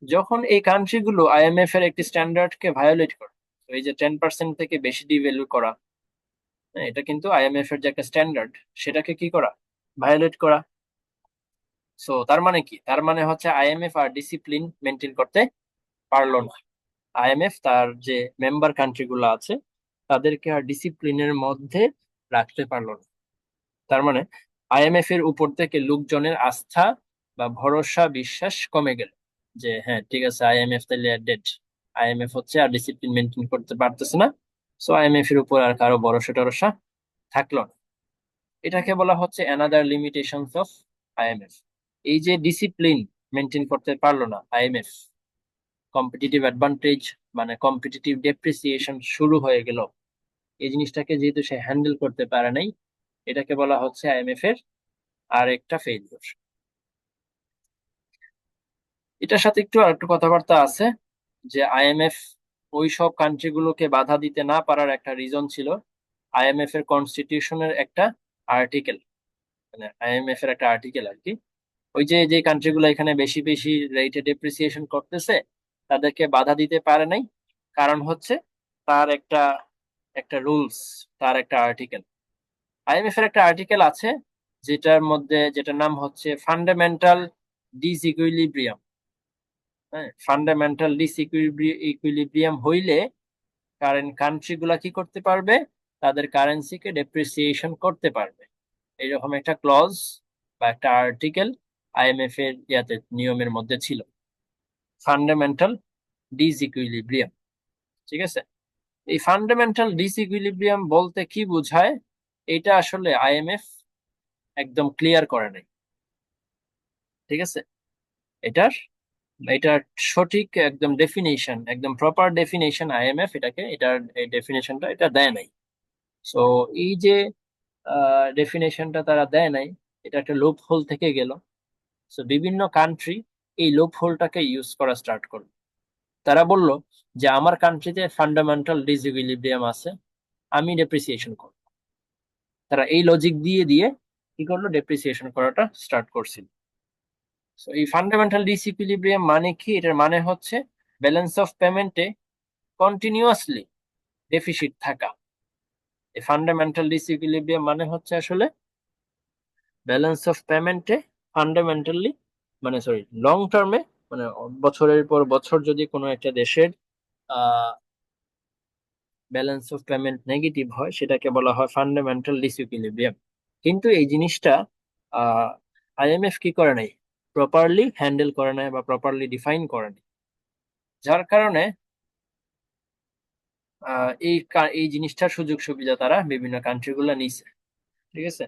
যখন এই কান্ট্রিগুলো আইএমএফ এর একটি স্ট্যান্ডার্ডকে ভায়োলেট করে, তো এই যে 10% থেকে বেশি ডিভ্যালু করা, হ্যাঁ, এটা কিন্তু আইএমএফ এর যে একটা স্ট্যান্ডার্ড, সেটাকে কি করা, ভায়োলেট করা। সো তার মানে কি, তার মানে হচ্ছে আইএমএফ আর ডিসিপ্লিন মেনটেন করতে পারলো না। আইএমএফ তার যে মেম্বার কান্ট্রি গুলো আছে, তাদেরকে আর ডিসিপ্লিনের মধ্যে রাখতে পারলো না। তার মানে আইএমএফ এর উপর থেকে লোকজনের আস্থা বা ভরসা বিশ্বাস কমে গেল, যে হ্যাঁ ঠিক আছে, আইএমএফ তাহলে ডেড, আইএমএফ হচ্ছে আর ডিসিপ্লিন মেনটেন করতে পারতেছে না। সো আইএমএফ এর উপর আর কারো ভরসা টরসা থাকলো না। এটাকে বলা হচ্ছে অ্যানাদার লিমিটেশনস অফ আইএমএফ। এই যে ডিসিপ্লিন মেনটেন করতে পারলো না আইএমএফ, কম্পিটিটিভ অ্যাডভান্টেজ মানে কম্পিটিটিভ ডেপ্রিসিয়েশন শুরু হয়ে গেল, এই জিনিসটাকে যেহেতু সে হ্যান্ডেল করতে পারে নাই, এটাকে বলা হচ্ছে আইএমএফ এর আর একটা ফেলিওর। এটার সাথে একটু আরেকটু কথাবার্তা আছে, যে আইএমএফ ওই সব কান্ট্রি গুলোকে বাধা দিতে না পারার একটা রিজন ছিল আইএমএফ এর কনস্টিটিউশনের একটা আর্টিকেল, মানে আইএমএফ এর একটা আর্টিকেল আর কি। ওই যে যে কান্ট্রি গুলো এখানে বেশি বেশি রেটে ডেপ্রিসিয়েশন করতেছে, তাদেরকে বাধা দিতে পারে নাই, কারণ হচ্ছে তার একটা একটা রুলস, তার একটা আর্টিকেল, আইএমএফ এর একটা আর্টিকেল আছে, যেটার নাম হচ্ছে ফান্ডামেন্টাল ডিসইকুইলিব্রিয়াম। হ্যাঁ, ফান্ডামেন্টাল ডিসইকুইলিব্রিয়াম হইলে কান্ট্রি গুলা কি করতে পারবে, তাদের কারেন্সিকে ডেপ্রিসিয়েশন করতে পারবে। এইরকম একটা ক্লজ বা একটা আর্টিকেল আইএমএফ এর নিয়মের মধ্যে ছিল, ফান্ডামেন্টাল ডিসইকুইলিব্রিয়াম। ঠিক আছে, এই ফান্ডামেন্টাল ডিসইকুইলিব্রিয়াম বলতে কি বোঝায়, এটা আসলে আইএমএফ একদম ক্লিয়ার করে নাই। ঠিক আছে, এটার এটার সঠিক একদম ডেফিনেশন, একদম প্রপার ডেফিনেশন আইএমএফ এটার এই ডেফিনেশনটা এটা দেয় নাই। সো এই যে ডেফিনেশনটা তারা দেয় নাই, এটা একটা লুপ হোল থেকে গেল। সো বিভিন্ন কান্ট্রি এই লুপ হোলটাকে ইউজ করা স্টার্ট করলো। তারা বলল যে আমার কান্ট্রিতে ফান্ডামেন্টাল ডিসইকুইলিব্রিয়াম আছে, আমি ডেপ্রিসিয়েশন করব। তারা এই লজিক দিয়ে দিয়ে কি করলো, ডেপ্রিসিয়েশন করাটা স্টার্ট করছিল। সো এই ফান্ডামেন্টাল ডিসইকুইলিব্রিয়াম মানে কি, এটার মানে হচ্ছে ব্যালেন্স অফ পেমেন্টে কন্টিনিউয়াসলি ডেফিসিট থাকা। এই ফান্ডামেন্টাল ডিসইকুইলিব্রিয়াম মানে হচ্ছে আসলে ব্যালেন্স অফ পেমেন্টে ফান্ডামেন্টালি, মানে সরি, লং টার্মে, মানে বছরের পর বছর যদি কোনো একটা দেশের ব্যালেন্স অফ পেমেন্ট নেগেটিভ হয়, সেটাকে বলা হয় ফান্ডামেন্টাল ডিসইকুইলিব্রিয়াম। কিন্তু এই জিনিসটা আইএমএফ কি করে নাই, প্রপারলি হ্যান্ডেল করে নাই বা প্রপারলি ডিফাইন করে নাই, যার কারণে এই জিনিসটার সুযোগ সুবিধা তারা বিভিন্ন কান্ট্রি গুলা নিছে। ঠিক আছে,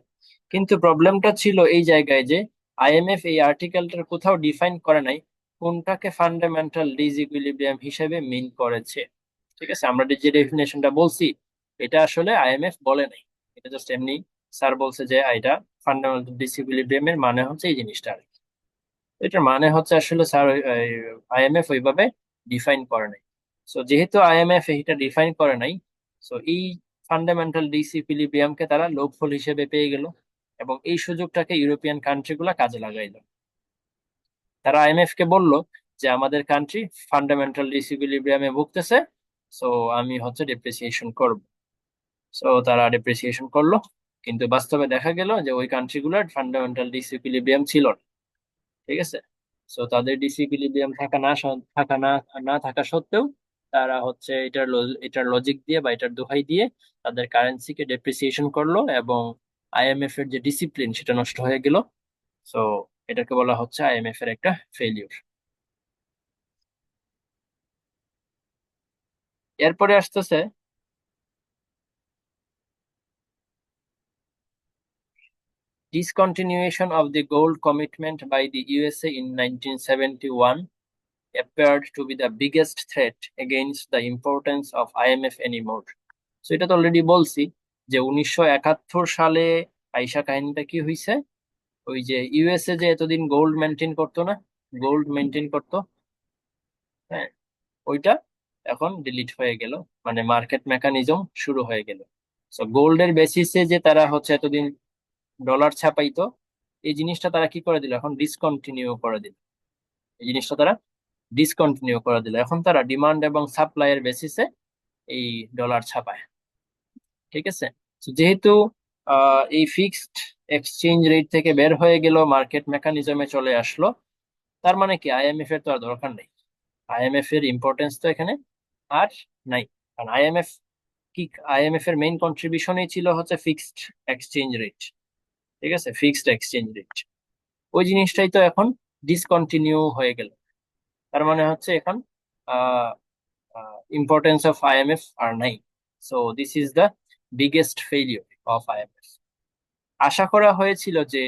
কিন্তু প্রবলেমটা ছিল এই জায়গায় যে আইএমএফ এই আর্টিকেলটার কোথাও ডিফাইন করে নাই কোনটাকে ফান্ডামেন্টাল ডিসইকুইলিব্রিয়াম হিসেবে মিন করেছে। ঠিক আছে, আমরা যে ডেফিনেশনটা বলছি এটা আসলে আইএমএফ বলে নাই, এটা জাস্ট এমনি স্যার বলছে যে এটা ফান্ডামেন্টাল ডিসইকুইলিব্রিয়াম এর মানে হচ্ছে এই জিনিসটা আর কি। এটার মানে হচ্ছে আসলে স্যার আইএমএফ ওইভাবে ডিফাইন করে নাই। সো যেহেতু আইএমএফ এটা ডিফাইন করে নাই, সো এই ফান্ডামেন্টাল ডিসইকুইলিব্রিয়ামকে তারা লোপহোল হিসেবে পেয়ে গেল, এবং এই সুযোগটাকে ইউরোপিয়ান কান্ট্রি গুলা কাজে লাগাইলো। তারা আইএমএফ কে বলল যে আমাদের কান্ট্রি ফান্ডামেন্টাল ডিসইকুইলিব্রিয়ামে ভুগতেছে, সো আমি হচ্ছে ডেপ্রিসিয়েশন করব। সো তারা ডেপ্রিসিয়েশন করলো, কিন্তু বাস্তবে দেখা গেল যে ওই কান্ট্রি গুলার ফান্ডামেন্টাল ডিসইকুইলিব্রিয়াম ছিল না। ঠিক আছে, সো তাদের ডিসইকুইলিব্রিয়াম থাকা না না থাকা সত্ত্বেও তারা হচ্ছে এটার লজিক দিয়ে বা এটার দোহাই দিয়ে তাদের কারেন্সিকে ডেপ্রিসিয়েশন করলো, এবং আইএমএফ এর যে ডিসিপ্লিন সেটা নষ্ট হয়ে গেল। সো এটাকে বলা হচ্ছে আইএমএফ এর একটা ফেলিউর। এরপরে আসতেছে discontinuation of the gold commitment by the USA in 1971 appeared to be the biggest threat against the importance of IMF anymore. So এটা তো অলরেডি বলছি যে 1971 সালে আইসা কাহিনীটা কি হয়েছে, ওই যে ইউএসএ যে এতদিন গোল্ড মেনটেন করতো না, গোল্ড মেনটেন করতো, হ্যাঁ, ওইটা এখন ডিলিট হয়ে গেল, মানে মার্কেট মেকানিজম শুরু হয়ে গেল। সো গোল্ডের বেসিসে যে তারা হচ্ছে এতদিন ডলার ছাপাইতো, এই জিনিসটা তারা কি করে দিল, এখন ডিসকন্টিনিউ করে দিল। এই জিনিসটা তারা ডিসকন্টিনিউ করে দিল, এখন তারা ডিমান্ড এবং সাপ্লাইয়ের বেসিসে এই ডলার ছাপায়। ঠিক আছে, তো যেহেতু এই ফিক্সড এক্সচেঞ্জ রেট থেকে বের হয়ে গেল, মার্কেট মেকানিজমে চলে আসলো, তার মানে কি আইএমএফ এর তো আর দরকার নেই, আইএমএফ এর ইম্পর্টেন্স তো এখানে আর নাই। কারণ কি আইএমএফ এর মেইন কন্ট্রিবিউশনই ছিল হচ্ছে ফিক্সড এক্সচেঞ্জ রেট। ঠিক আছে, ফিক্সড এক্সচেঞ্জ রেট, ওই জিনিসটাই তো এখন ডিসকন্টিনিউ হয়ে গেল। তার মানে হচ্ছে এখন ইম্পর্টেন্স অফ আইএমএফ আর নাই। So this is the biggest failure of IMF. আশা করা হয়েছিল যে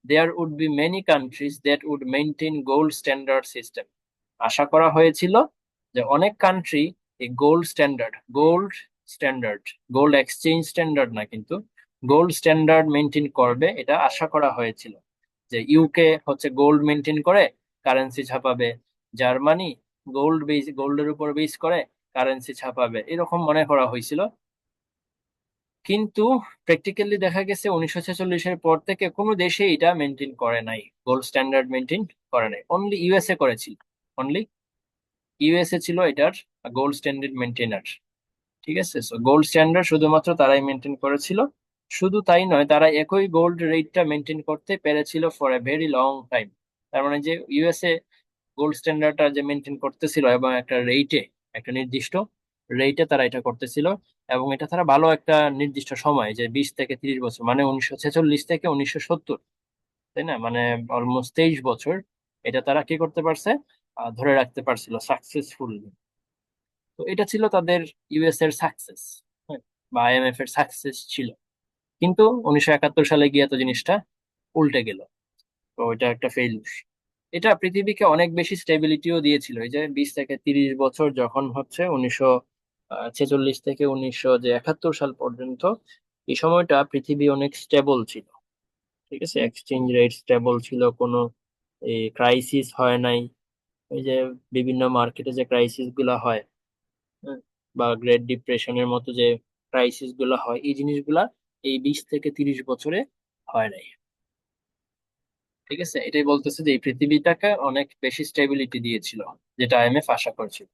there would be many countries that would maintain gold standard system. আশা করা হয়েছিল যে অনেক কান্ট্রি এই gold standard, gold exchange standard না, কিন্তু গোল্ড স্ট্যান্ডার্ড মেনটেন করবে, এটা আশা করা হয়েছিল। যে ইউকে হচ্ছে গোল্ড মেনটেন করে কারেন্সি ছাপাবে, জার্মানি গোল্ডের উপর বেস করে কারেন্সি ছাপাবে, এরকম মনে করা হয়েছিল। কিন্তু প্র্যাকটিক্যালি দেখা গেছে 1946-এর পর থেকে কোনো দেশে এটা মেনটেন করে নাই, গোল্ড স্ট্যান্ডার্ড মেনটেন করে নাই, অনলি ইউএসএ করেছিল। অনলি ইউএসএ ছিল এটার গোল্ড স্ট্যান্ডার্ড মেনটেনার। ঠিক আছে, সো গোল্ড স্ট্যান্ডার্ড শুধুমাত্র তারাই মেনটেন করেছিল। শুধু তাই নয়, তারা একই গোল্ড রেটটা মেনটেন করতে পেরেছিল for a very long time. তার মানে যে ইউএসএ গোল্ড স্ট্যান্ডার্ডটা যে মেনটেন করতেছিল এবং একটা রেটে, একটা নির্দিষ্ট রেটে তারা এটা করতেছিল। এবং এটা তারা ভালো একটা নির্দিষ্ট সময়, যে 20 থেকে 30 বছর, মানে 1946 থেকে 1970, তাই না, মানে অলমোস্ট 23 বছর এটা তারা কি করতে পারছে, ধরে রাখতে পারছিল সাকসেসফুলি। তো এটা ছিল তাদের ইউএস এর সাকসেস, বা আইএমএফ এর সাকসেস ছিল। কিন্তু 1971 সালে গিয়ে তো জিনিসটা উল্টে গেল। তো এটা একটা ফেইলিউর। এটা পৃথিবীকে অনেক বেশি স্টেবিলিটিও দিয়েছিল। এই যে 20 থেকে 30 বছর যখন হচ্ছে 1946 থেকে 1971 সাল পর্যন্ত, এই সময়টা পৃথিবী অনেক স্টেবল ছিল। ঠিক আছে, এক্সচেঞ্জ রেট স্টেবল ছিল, কোনো এই ক্রাইসিস হয় নাই। এই যে বিভিন্ন মার্কেটে যে ক্রাইসিস গুলা হয়, হ্যাঁ, বা গ্রেট ডিপ্রেশনের মতো যে ক্রাইসিস গুলা হয়, এই জিনিসগুলা এই 20 থেকে 30 বছরে হয় নাই। ঠিক আছে, এটাই বলতেছে যে এই পৃথিবীটাকে অনেক বেশি স্টেবিলিটি দিয়েছিল, যেটা আইএমএফ আশা করছিল।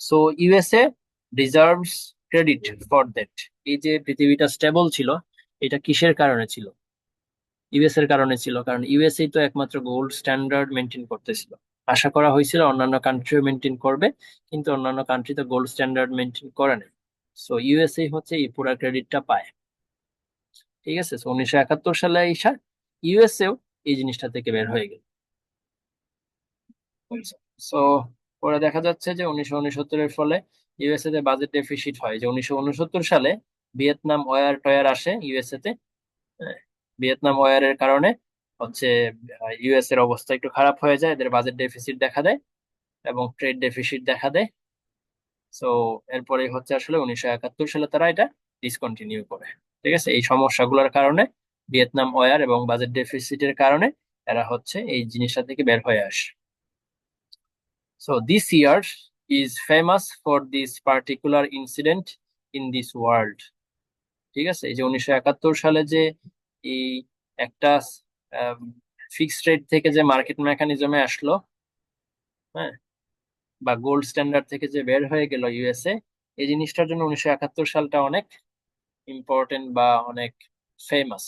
So USA deserves credit for that. এই যে পৃথিবীটা স্টেবল ছিল, এটা কিসের কারণে ছিল? ইউএস এর কারণে ছিল, কারণ ইউএসএ তো একমাত্র গোল্ড স্ট্যান্ডার্ড মেনটেন করতেছিল। আশা করা হয়েছিল অন্যান্য কান্ট্রিও মেনটেন করবে, কিন্তু অন্যান্য কান্ট্রি তো গোল্ড স্ট্যান্ডার্ড মেনটেন করে নাই। সো ইউএসএ হচ্ছে এই পুরো ক্রেডিটটা পায়। ঠিক আছে, 1971 সালে আইসা ইউএসএও এই জিনিসটা থেকে বের হয়ে গেল। সো পরে দেখা যাচ্ছে যে 1969-এর ফলে ইউএসএ তে বাজেট ডেফিসিট হয়। যে 1969 সালে ভিয়েতনাম ওয়ার টয়ার আসে ইউএসএ তে। হ্যাঁ, ভিয়েতনাম ওয়ারের কারণে হচ্ছে ইউএস এর অবস্থা একটু খারাপ হয়ে যায়, এদের বাজেট ডেফিসিট দেখা দেয় এবং ট্রেড ডেফিসিট দেখা দেয়। সো এরপরে হচ্ছে আসলে 1971 সালে তারা এটা ডিসকন্টিনিউ করে। ঠিক আছে, এই সমস্যাগুলোর কারণে, ভিয়েতনাম ওয়ার এবং বাজেট ডেফিসিটের কারণে এরা হচ্ছে এই জিনিসটা থেকে বের হয়ে আসে। So this year is famous for this particular incident in this world. ঠিক আছে, এই যে 1971 সালে যে এই একটা ফিক্সড রেট থেকে যে মার্কেট মেকানিজমে আসলো, হ্যাঁ, বা গোল্ড স্ট্যান্ডার্ড থেকে যে বের হয়ে গেল ইউএসএ, এই জিনিসটার জন্য 1971 সালটা অনেক ইম্পর্টেন্ট বা অনেক famous.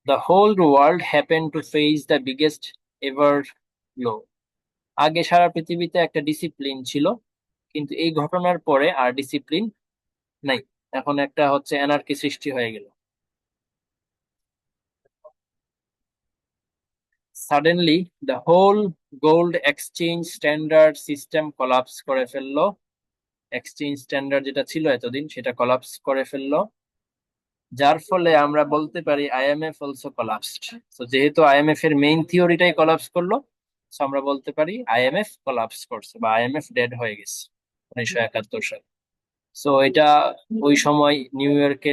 The whole world happen to face the biggest ever low. আগে সারা পৃথিবীতে একটা ডিসিপ্লিন ছিল, কিন্তু এই ঘটনার পরে আর ডিসিপ্লিন নাই। এখন একটা হচ্ছে অ্যানার্কি সৃষ্টি হয়ে গেল। Suddenly the whole gold exchange standard system collapse করে ফেললো। এক্সচেঞ্জ স্ট্যান্ডার্ড যেটা ছিল এতদিন, সেটা কলাপস করে ফেললো, যার ফলে আমরা বলতে পারি আইএমএফ অলসো কলাপসড। তো যেহেতু আইএমএফ এর মেইন থিওরিটাই কলাপস করলো, তো আমরা বলতে পারি আইএমএফ কলাপস করছে বা আইএমএফ ডেড হয়ে গেছে 1971 সালে। সো এটা ওই সময় নিউ ইয়র্ক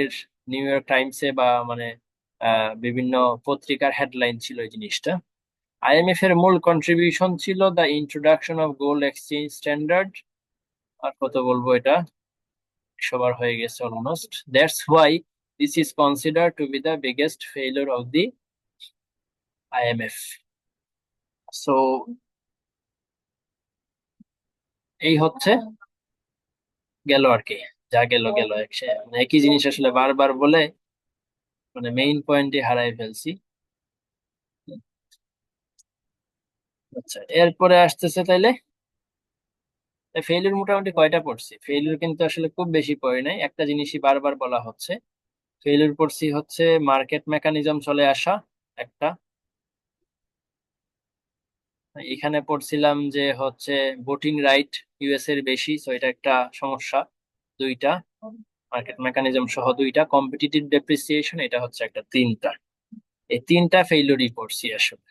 টাইমসে বা মানে বিভিন্ন পত্রিকার হেডলাইন ছিল এই জিনিসটা। আইএমএফ এর মূল কন্ট্রিবিউশন ছিল the introduction of gold exchange standard. আর কত বলবো, এটা সবার হয়ে গেছে almost. That's why this is consider to be the biggest failure of the IMF. So এই হচ্ছে গেল আর কি, যা গেল গেল। মানে একই জিনিস আসলে বারবার বলে মানে মেইন পয়েন্টে হারাই ফেলছি। আচ্ছা, এরপরে আসতেছে তাইলে ফেইলিউর মোটামুটি কয়টা পড়ছি। ফেইলিউর কিন্তু আসলে খুব বেশি পড়ি নাই, একটা জিনিসই বারবার বলা হচ্ছে। ফেইলিউর পড়ছি হচ্ছে মার্কেট মেকানিজম চলে আসা একটা, এখানে পড়ছিলাম যে হচ্ছে ভোটিং রাইট ইউএস এর বেশি, তো এটা একটা সমস্যা। দুইটা মার্কেট মেকানিজম সহ দুইটা কম্পিটিটিভ ডেপ্রিসিয়েশন, এটা হচ্ছে একটা তিনটা। এই তিনটা ফেইলিউরই পড়ছি আসলে।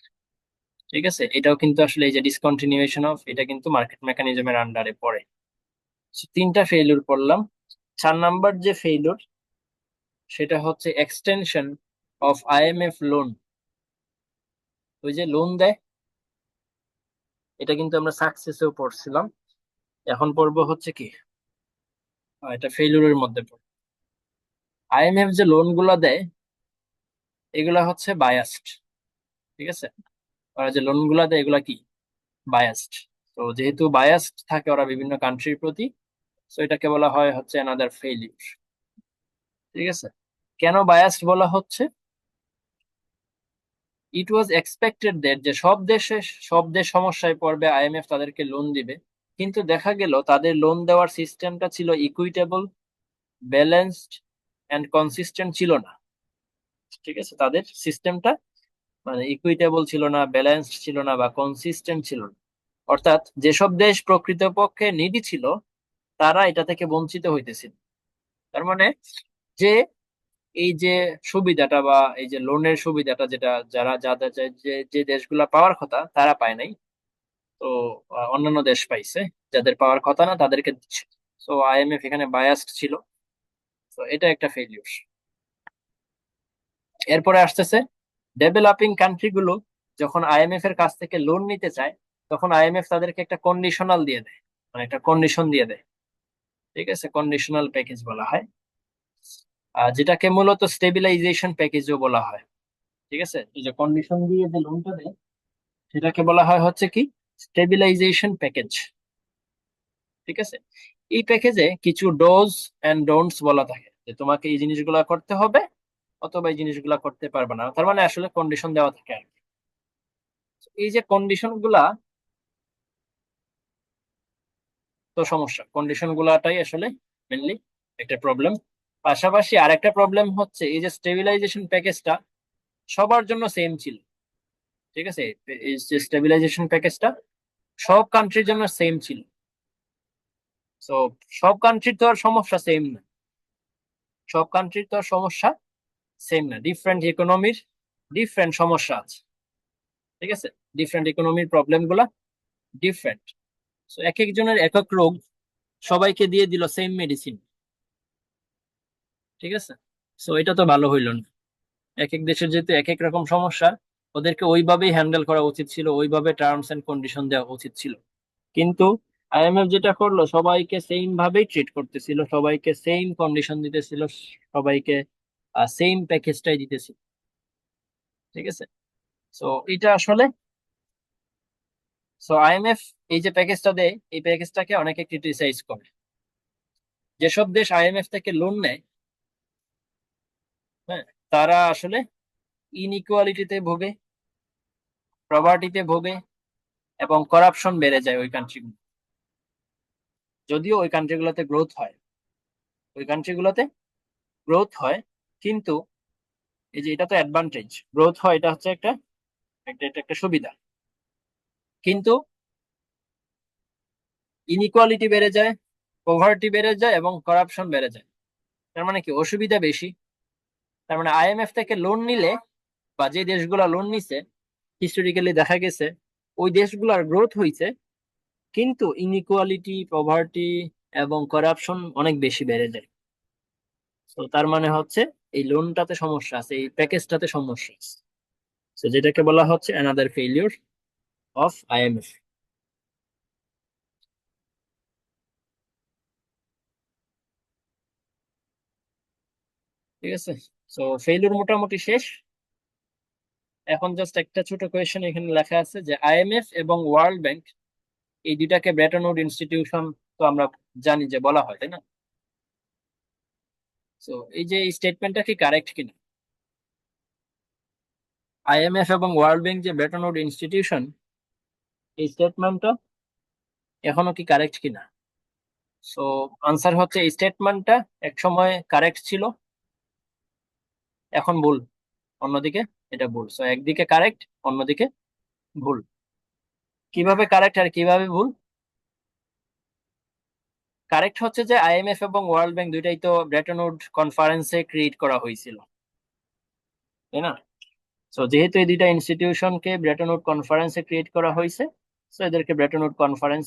ঠিক আছে, এটাও কিন্তু আসলে এই যে ডিসকন্টিনিউয়েশন অফ, এটা কিন্তু মার্কেট মেকানিজমের আন্ডারে পড়ে। So, তিনটা ফেইলিউর পড়লাম। 4 নাম্বার যে ফেইলিউর, সেটা হচ্ছে এক্সটেনশন অফ আইএমএফ লোন। ওই যে লোন দেয়, এটা কিন্তু আমরা সাকসেসেও পড়ছিলাম। এখন পড়বো হচ্ছে কি, এটা ফেইলিউরের মধ্যে পড়ে। আইএমএফ যে লোন গুলা দেয়, এগুলা হচ্ছে বায়াসড। ঠিক আছে, ওরা যে লোন গুলা দেয় এগুলা কি বায়াসড। তো যেহেতু বায়াসড থাকে ওরা বিভিন্ন কান্ট্রির প্রতি, তো এটাকে বলা হয় হচ্ছে অ্যানাদার ফেইলিউর। ঠিক আছে, কেন বায়াসড বলা হচ্ছে? ইট ওয়াজ এক্সপেক্টেড দ্যাট যে সব দেশ সমস্যায় পড়বে, আইএমএফ তাদেরকে লোন দিবে, কিন্তু দেখা গেল তাদের লোন দেওয়ার সিস্টেমটা ছিল ইকুইটেবল, ব্যালেন্সড এন্ড কনসিস্টেন্ট ছিল না। ঠিক আছে, তাদের সিস্টেমটা মানে ইকুইটেবল ছিল না, ব্যালেন্সড ছিল না, বা কনসিস্টেন্ট ছিল না। অর্থাৎ যেসব দেশ প্রকৃতপক্ষে নিডি ছিল তারা এটা থেকে বঞ্চিত হইতেছিল। তার মানে যে এই যে সুবিধাটা বা এই যে লোনের সুবিধাটা যেটা যারা যাদের যে যে যে দেশগুলা পাওয়ার কথা তারা পায় নাই, তো অন্যান্য দেশ পাইছে, যাদের পাওয়ার কথা না তাদেরকে দিচ্ছে। তো আইএমএফ এখানে বায়াসড ছিল। তো এটা একটা ফেলিউর। এরপরে আসতেছে ডেভেলপিং কান্ট্রি গুলো যখন আইএমএফ এর কাছ থেকে লোন নিতে চায় তখন আইএমএফ তাদেরকে একটা কন্ডিশনাল দিয়ে দেয়, মানে একটা কন্ডিশন দিয়ে দেয়। ঠিক আছে, কন্ডিশনাল প্যাকেজ বলা হয়, যেটাকে মূলত স্টেবিলাইজেশন প্যাকেজও বলা হয়। ঠিক আছে, এই যে কন্ডিশন দিয়ে যে লোনটা দেয় সেটাকে বলা হয় হচ্ছে কি স্টেবিলাইজেশন প্যাকেজ। ঠিক আছে, এই প্যাকেজে কিছু ডোজ এন্ড ডোন্টস বলা থাকে, যে তোমাকে এই জিনিসগুলা করতে হবে অথবা এই জিনিসগুলা করতে পারবে না, তার মানে আসলে কন্ডিশন দেওয়া থাকে আর কি। এই যে কন্ডিশন গুলা, তো সমস্যা কন্ডিশন গুলাটাই আসলে মেনলি একটা প্রবলেম। পাশাপাশি আরেকটা প্রবলেম হচ্ছে এই যে স্টেবিলাইজেশন প্যাকেজটা সবার জন্য সেম ছিল। ঠিক আছে, এই যে স্টেবিলাইজেশন প্যাকেজটা সব কান্ট্রির জন্য সেম ছিল। তো সব কান্ট্রির তো আর সমস্যা সেম না, সব কান্ট্রির তো আর সমস্যা সেম না, ডিফারেন্ট ইকোনমির ডিফারেন্ট সমস্যা আছে। ঠিক আছে, ডিফারেন্ট ইকোনমির প্রবলেম গুলা ডিফারেন্ট। তো এক একজনের এক এক রোগ, সবাইকে দিয়ে দিল সেম মেডিসিন। ঠিক আছে, তো এটা তো ভালো হইল না। এক এক দেশের যেহেতু এক এক রকম সমস্যা, ওদেরকে ওইভাবেই হ্যান্ডেল করা উচিত ছিল, ওইভাবে টার্মস এন্ড কন্ডিশন দেওয়া উচিত ছিল। কিন্তু আইএমএফ যেটা করলো সবাইকে সেম ভাবেই ট্রিট করতেছিল, সবাইকে সেম কন্ডিশন দিতেছিল, সবাইকে সেম প্যাকেজটাই দিতেছিল। ঠিক আছে, তো এটা আসলে, সো আইএমএফ এই যে প্যাকেজটা দেয় এই প্যাকেজটাকে অনেকে ক্রিটিসাইজ করে। যেসব দেশ আইএমএফ থেকে লোন নেয়, হ্যাঁ, তারা আসলে ইনইকুয়ালিটিতে ভোগে, প্রভার্টিতে ভোগে, এবং করাপশন বেড়ে যায় ওই কান্ট্রিগুলো। যদিও ওই কান্ট্রিগুলোতে গ্রোথ হয়, ওই কান্ট্রিগুলোতে গ্রোথ হয়, কিন্তু এই যে এটা তো অ্যাডভান্টেজ, গ্রোথ হয়, এটা হচ্ছে একটা একটা এটা একটা সুবিধা, কিন্তু ইনইকুয়ালিটি বেড়ে যায়, পভার্টি বেড়ে যায়, এবং করাপশন বেড়ে যায়। তার মানে কি অসুবিধা বেশি। তার মানে আইএমএফ থেকে লোন নিলে বা যে দেশগুলো লোন নিছে হিস্টোরিক্যালি দেখা গেছে ওই দেশগুলোর গ্রোথ হয়েছে, কিন্তু ইনইকুয়ালিটি, পভার্টি এবং করাপশন অনেক বেশি বেড়ে যায়। তো তার মানে হচ্ছে এই লোনটাতে সমস্যা আছে, এই প্যাকেজটাতে সমস্যা আছে। তো যেটাকে বলা হচ্ছে অ্যানাদার ফেলিওর অফ আইএমএফ। ঠিক আছে, তো ফেলিওর মোটামুটি শেষ। এখন জাস্ট একটা ছোট কোয়েশ্চেন এখানে লেখা আছে যে আইএমএফ এবং ওয়ার্ল্ড ব্যাংক এই দুইটাকে ব্রেটন উড ইনস্টিটিউশন তো আমরা জানি যে বলা হয়, তাই না? তো এই যে এই স্টেটমেন্টটা কি কারেক্ট কিনা, আইএমএফ এবং ওয়ার্ল্ড ব্যাংক যে ব্রেটন উড ইনস্টিটিউশন, এই স্টেটমেন্টটা এখনো কি কারেক্ট কিনা? সো আনসার হচ্ছে এই স্টেটমেন্টটা এক সময় কারেক্ট ছিল, এখন ভুল। অন্যদিকে এটা ভুল, সো একদিকে কারেক্ট, অন্যদিকে ভুল। কিভাবে কারেক্ট আর কিভাবে ভুল? কারেক্ট হচ্ছে যে আইএমএফ এবং ওয়ার্ল্ড ব্যাংক দুইটাই তো ব্রেটন উড কনফারেন্সে ক্রিয়েট করা হয়েছিল, তাই না? সো যেহেতু এই দুইটা ইনস্টিটিউশনকে ব্রেটন উড কনফারেন্সে ক্রিয়েট করা হয়েছে, সো এদেরকে Bretton Wood conference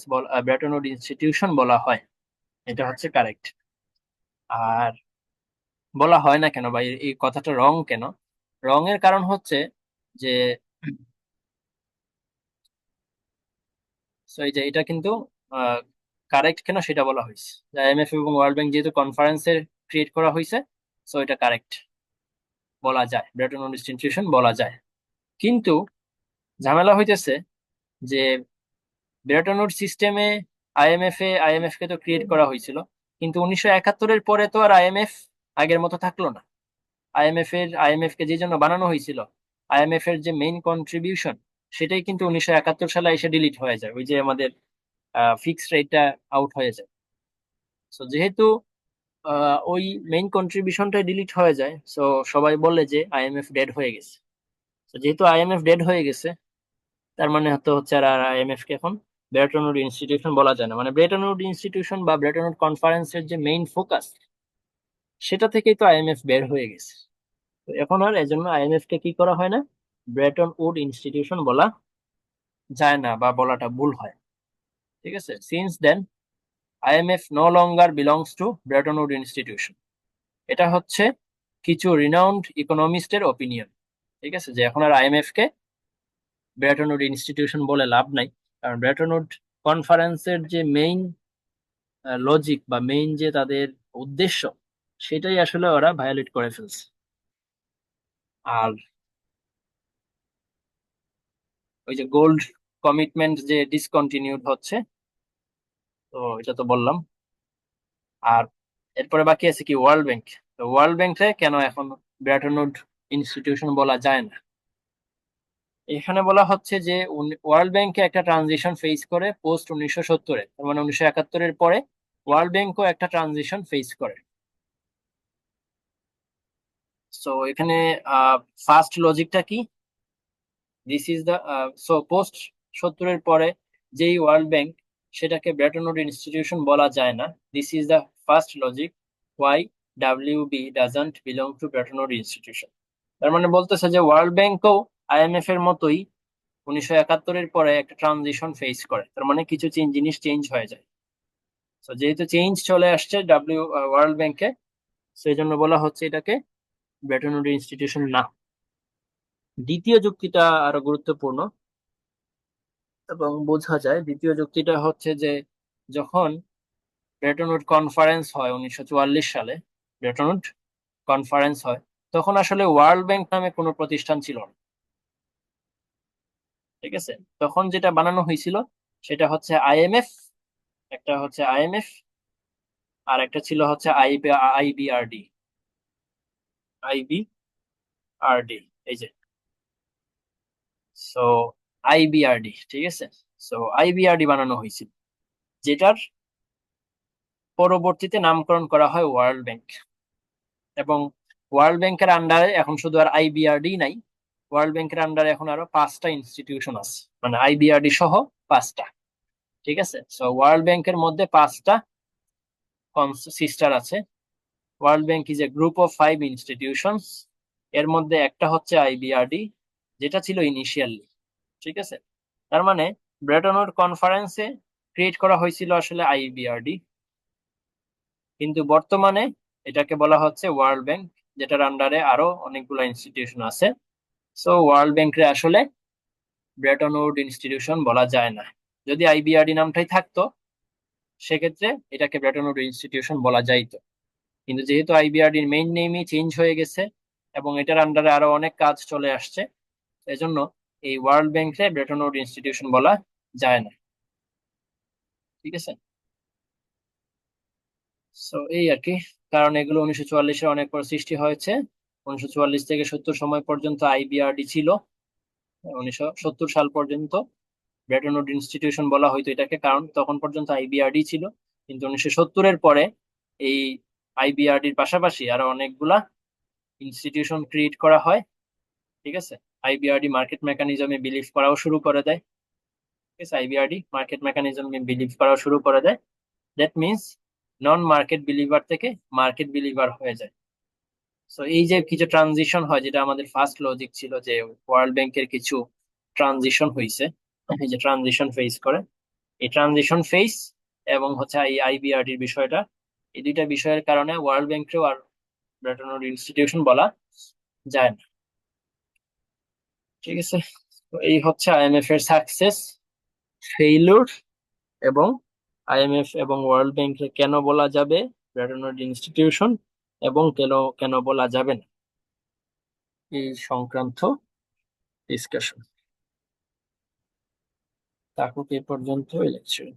Bretton Wood institution বলা হয়। এটা হচ্ছে কারেক্ট। আর বলা হয় না কেন বা এই কথাটা রং কেন? রং এর কারণ হচ্ছে যে সো এই যে এটা কিন্তু কারেক্ট কেন সেটা বলা হয়েছে, আইএমএফ এবং ওয়ার্ল্ড ব্যাংক যেহেতু কনফারেন্সের ক্রিয়েট করা হয়েছে, সো এটা কারেক্ট বলা যায়, ব্রেটন উড ইনস্টিটিউশন বলা যায়। কিন্তু ঝামেলা হইতেছে যে ব্রেটন উড সিস্টেমে আইএমএফ কে তো ক্রিয়েট করা হয়েছিল, কিন্তু 1971-এর পরে তো আর আইএমএফ আগের মতো থাকলো না। আইএমএফ কে যে জন্য বানানো হয়েছিল, আইএমএফ এর যে মেইন কন্ট্রিবিউশন সেটাই কিন্তু 1971 সালে এসে ডিলিট হয়ে যায়। ওই যে আমাদের ফিক্সড রেটটা আউট হয়ে যায়। সো যেহেতু ওই মেইন কন্ট্রিবিউশনটা ডিলিট হয়ে যায়, সো সবাই বলে যে আইএমএফ ডেড হয়ে গেছে। তো যেহেতু আইএমএফ ডেড হয়ে গেছে, তার মানে হচ্ছে আর আইএমএফ কে এখন ব্রেটন উড ইনস্টিটিউশন বলা যায় না। মানে ব্রেটন উড ইনস্টিটিউশন বা ব্রেটন উড কনফারেন্সের যে মেইন ফোকাস, সেটা থেকেই তো আইএমএফ বের হয়ে গেছে। তো এখন আর এজন্য আইএমএফ কে কি করা হয় না, ব্রেটন উড ইনস্টিটিউশন বলা যায় না, বা বলাটা ভুল হয়। ঠিক আছে, since then IMF no longer belongs to Bretton Wood institution. এটা হচ্ছে কিছু রিনাউন্ড ইকোনমিস্টের ওপিনিয়ন। ঠিক আছে, যে এখন আর আইএমএফ কে ব্রেটন উড ইনস্টিটিউশন বলে লাভ নাই, কারণ ব্রেটন উড কনফারেন্সের যে মেইন লজিক বা মেইন যে তাদের উদ্দেশ্য, সেটাই আসলে ওরা ভায়োলেট করে ফেলছে। আর ওই যে গোল্ড কমিটমেন্ট যে ডিসকন্টিনিউড হচ্ছে, তো এটা তো বললাম। আর এরপরে বাকি আছে কি, ওয়ার্ল্ড ব্যাংক। তো ওয়ার্ল্ড ব্যাংকে কেন এখন ব্রেটন উড ইনস্টিটিউশন বলা যায় না? এখানে বলা হচ্ছে যে ওয়ার্ল্ড ব্যাংকে একটা ট্রানজিশন ফেস করে পোস্ট 1970-এ, তার মানে 1971-এর পরে ওয়ার্ল্ড ব্যাংকও একটা ট্রানজিশন ফেস করে। সো এখানে ফার্স্ট লজিকটা কি, this is the so post 70-এর পরে যেই ওয়ার্ল্ড ব্যাংক, সেটাকে ব্রেটন উড ইনস্টিটিউশন বলা যায় না। This is the first logic why WB doesn't belong to Bretton Wood institution. তার মানে বলতেছে যে ওয়ার্ল্ড ব্যাংকও আইএমএফ এর মতোই 1971-এর পরে একটা ট্রানজিশন ফেস করে, তার মানে কিছু জিনিস চেঞ্জ হয়ে যায়। তো যেহেতু চেঞ্জ চলে আসছে ওয়ার্ল্ড ব্যাংকে, সেই জন্য বলা হচ্ছে এটাকে ব্রেটন উড ইনস্টিটিউশন না। দ্বিতীয় যুক্তিটা আরো গুরুত্বপূর্ণ এবং বোঝা যায়। দ্বিতীয় যুক্তিটা হচ্ছে যে যখন ব্রেটন উড কনফারেন্স হয় 1944 সালে, ব্রেটন উড কনফারেন্স হয়, তখন আসলে ওয়ার্ল্ড ব্যাংক নামে কোনো প্রতিষ্ঠান ছিল না। ঠিক আছে, তখন যেটা বানানো হয়েছিল সেটা হচ্ছে আইএমএফ, একটা হচ্ছে আইএমএফ, আর একটা ছিল হচ্ছে আইবিআরডি। আইবিআরডি, এই যে, সো আইবিআরডি, ঠিক আছে। সো আইবিআরডি বানানো হয়েছিল, যেটার পরবর্তীতে নামকরণ করা হয় ওয়ার্ল্ড ব্যাংক। এবং ওয়ার্ল্ড ব্যাংকের আন্ডারে এখন শুধু আর আইবিআরডি নাই, ওয়ার্ল্ড ব্যাংকের আন্ডারে এখন আরো 5টা ইনস্টিটিউশন আছে, মানে আইবিআরডি সহ 5টা। ঠিক আছে, সো ওয়ার্ল্ড ব্যাংকের মধ্যে 5টা সিস্টার আছে। World bank is a group of 5 institutions. এর মধ্যে একটা হচ্ছে আইবিআরডি, যেটা ছিল ইনিশিয়ালি। ঠিক আছে, তার মানে ব্রেটন উড কনফারেন্সে ক্রিয়েট করা হয়েছিল আসলে আইবিআরডি, কিন্তু বর্তমানে এটাকে বলা হচ্ছে ওয়ার্ল্ড ব্যাংক, যেটার আন্ডারে আরো অনেকগুলো ইনস্টিটিউশন আছে। সো ওয়ার্ল্ড ব্যাংকে আসলে ব্রেটন উড ইনস্টিটিউশন বলা যায় না। যদি আইবিআরডি নামটাই থাকতো, সেক্ষেত্রে এটাকে ব্রেটন উড ইনস্টিটিউশন বলা যাইতো। কিন্তু যেহেতু আইবিআরডির মেইন নেমই চেঞ্জ হয়ে গেছে এবং এটার আন্ডারে আরো অনেক কাজ চলে আসছে, এজন্য এই ওয়ার্ল্ড ব্যাংকে ব্রেটন উড ইনস্টিটিউশন বলা যায় না। ঠিক আছে, সো এই আর কি। কারণ এগুলো 1944-এ অনেক পর সৃষ্টি হয়েছে। 1944 থেকে 70 সময় পর্যন্ত আইবিআরডি ছিল। 1970 সাল পর্যন্ত ব্রেটন উড ইনস্টিটিউশন বলা হয়তো এটাকে, কারণ তখন পর্যন্ত আইবিআরডি ছিল। কিন্তু 1970-এর পরে এই আইবিআরডির পাশাপাশি আরো অনেকগুলা ইনস্টিটিউশন ক্রিয়েট করা হয়। ঠিক আছে, আইবিআরডি মার্কেট মেকানিজমে বিলিভ করাও শুরু করে দেয়। ঠিক আছে, আইবিআরডি মার্কেট মেকানিজমে বিলিভ করাও শুরু করে দেয়। That means non market believer থেকে মার্কেট বিলিভার হয়ে যায়। সো এই যে কিছু ট্রানজিশন হয়, যেটা আমাদের ফার্স্ট লজিক ছিল যে ওয়ার্ল্ড ব্যাংকের কিছু ট্রানজিশন হয়েছে, এই যে ট্রানজিশন ফেস করে, এই ট্রানজিশন ফেস এবং হচ্ছে এই আইবিআরডির বিষয়টা, এই দুইটা বিষয়ের কারণে ওয়ার্ল্ড ব্যাংকেও আর ব্রেটন উড ইনস্টিটিউশন বলা যায় না। ঠিক আছে, তো এই হচ্ছে আইএমএফ এর সাকসেস, ফেইলুর, এবং আইএমএফ এবং ওয়ার্ল্ড ব্যাংকে কেন বলা যাবে ব্রেটন উড ইনস্টিটিউশন এবং কেন কেন বলা যাবে না, এই সংক্রান্ত ডিসকাশন। থাকুক এই পর্যন্ত লেকচার।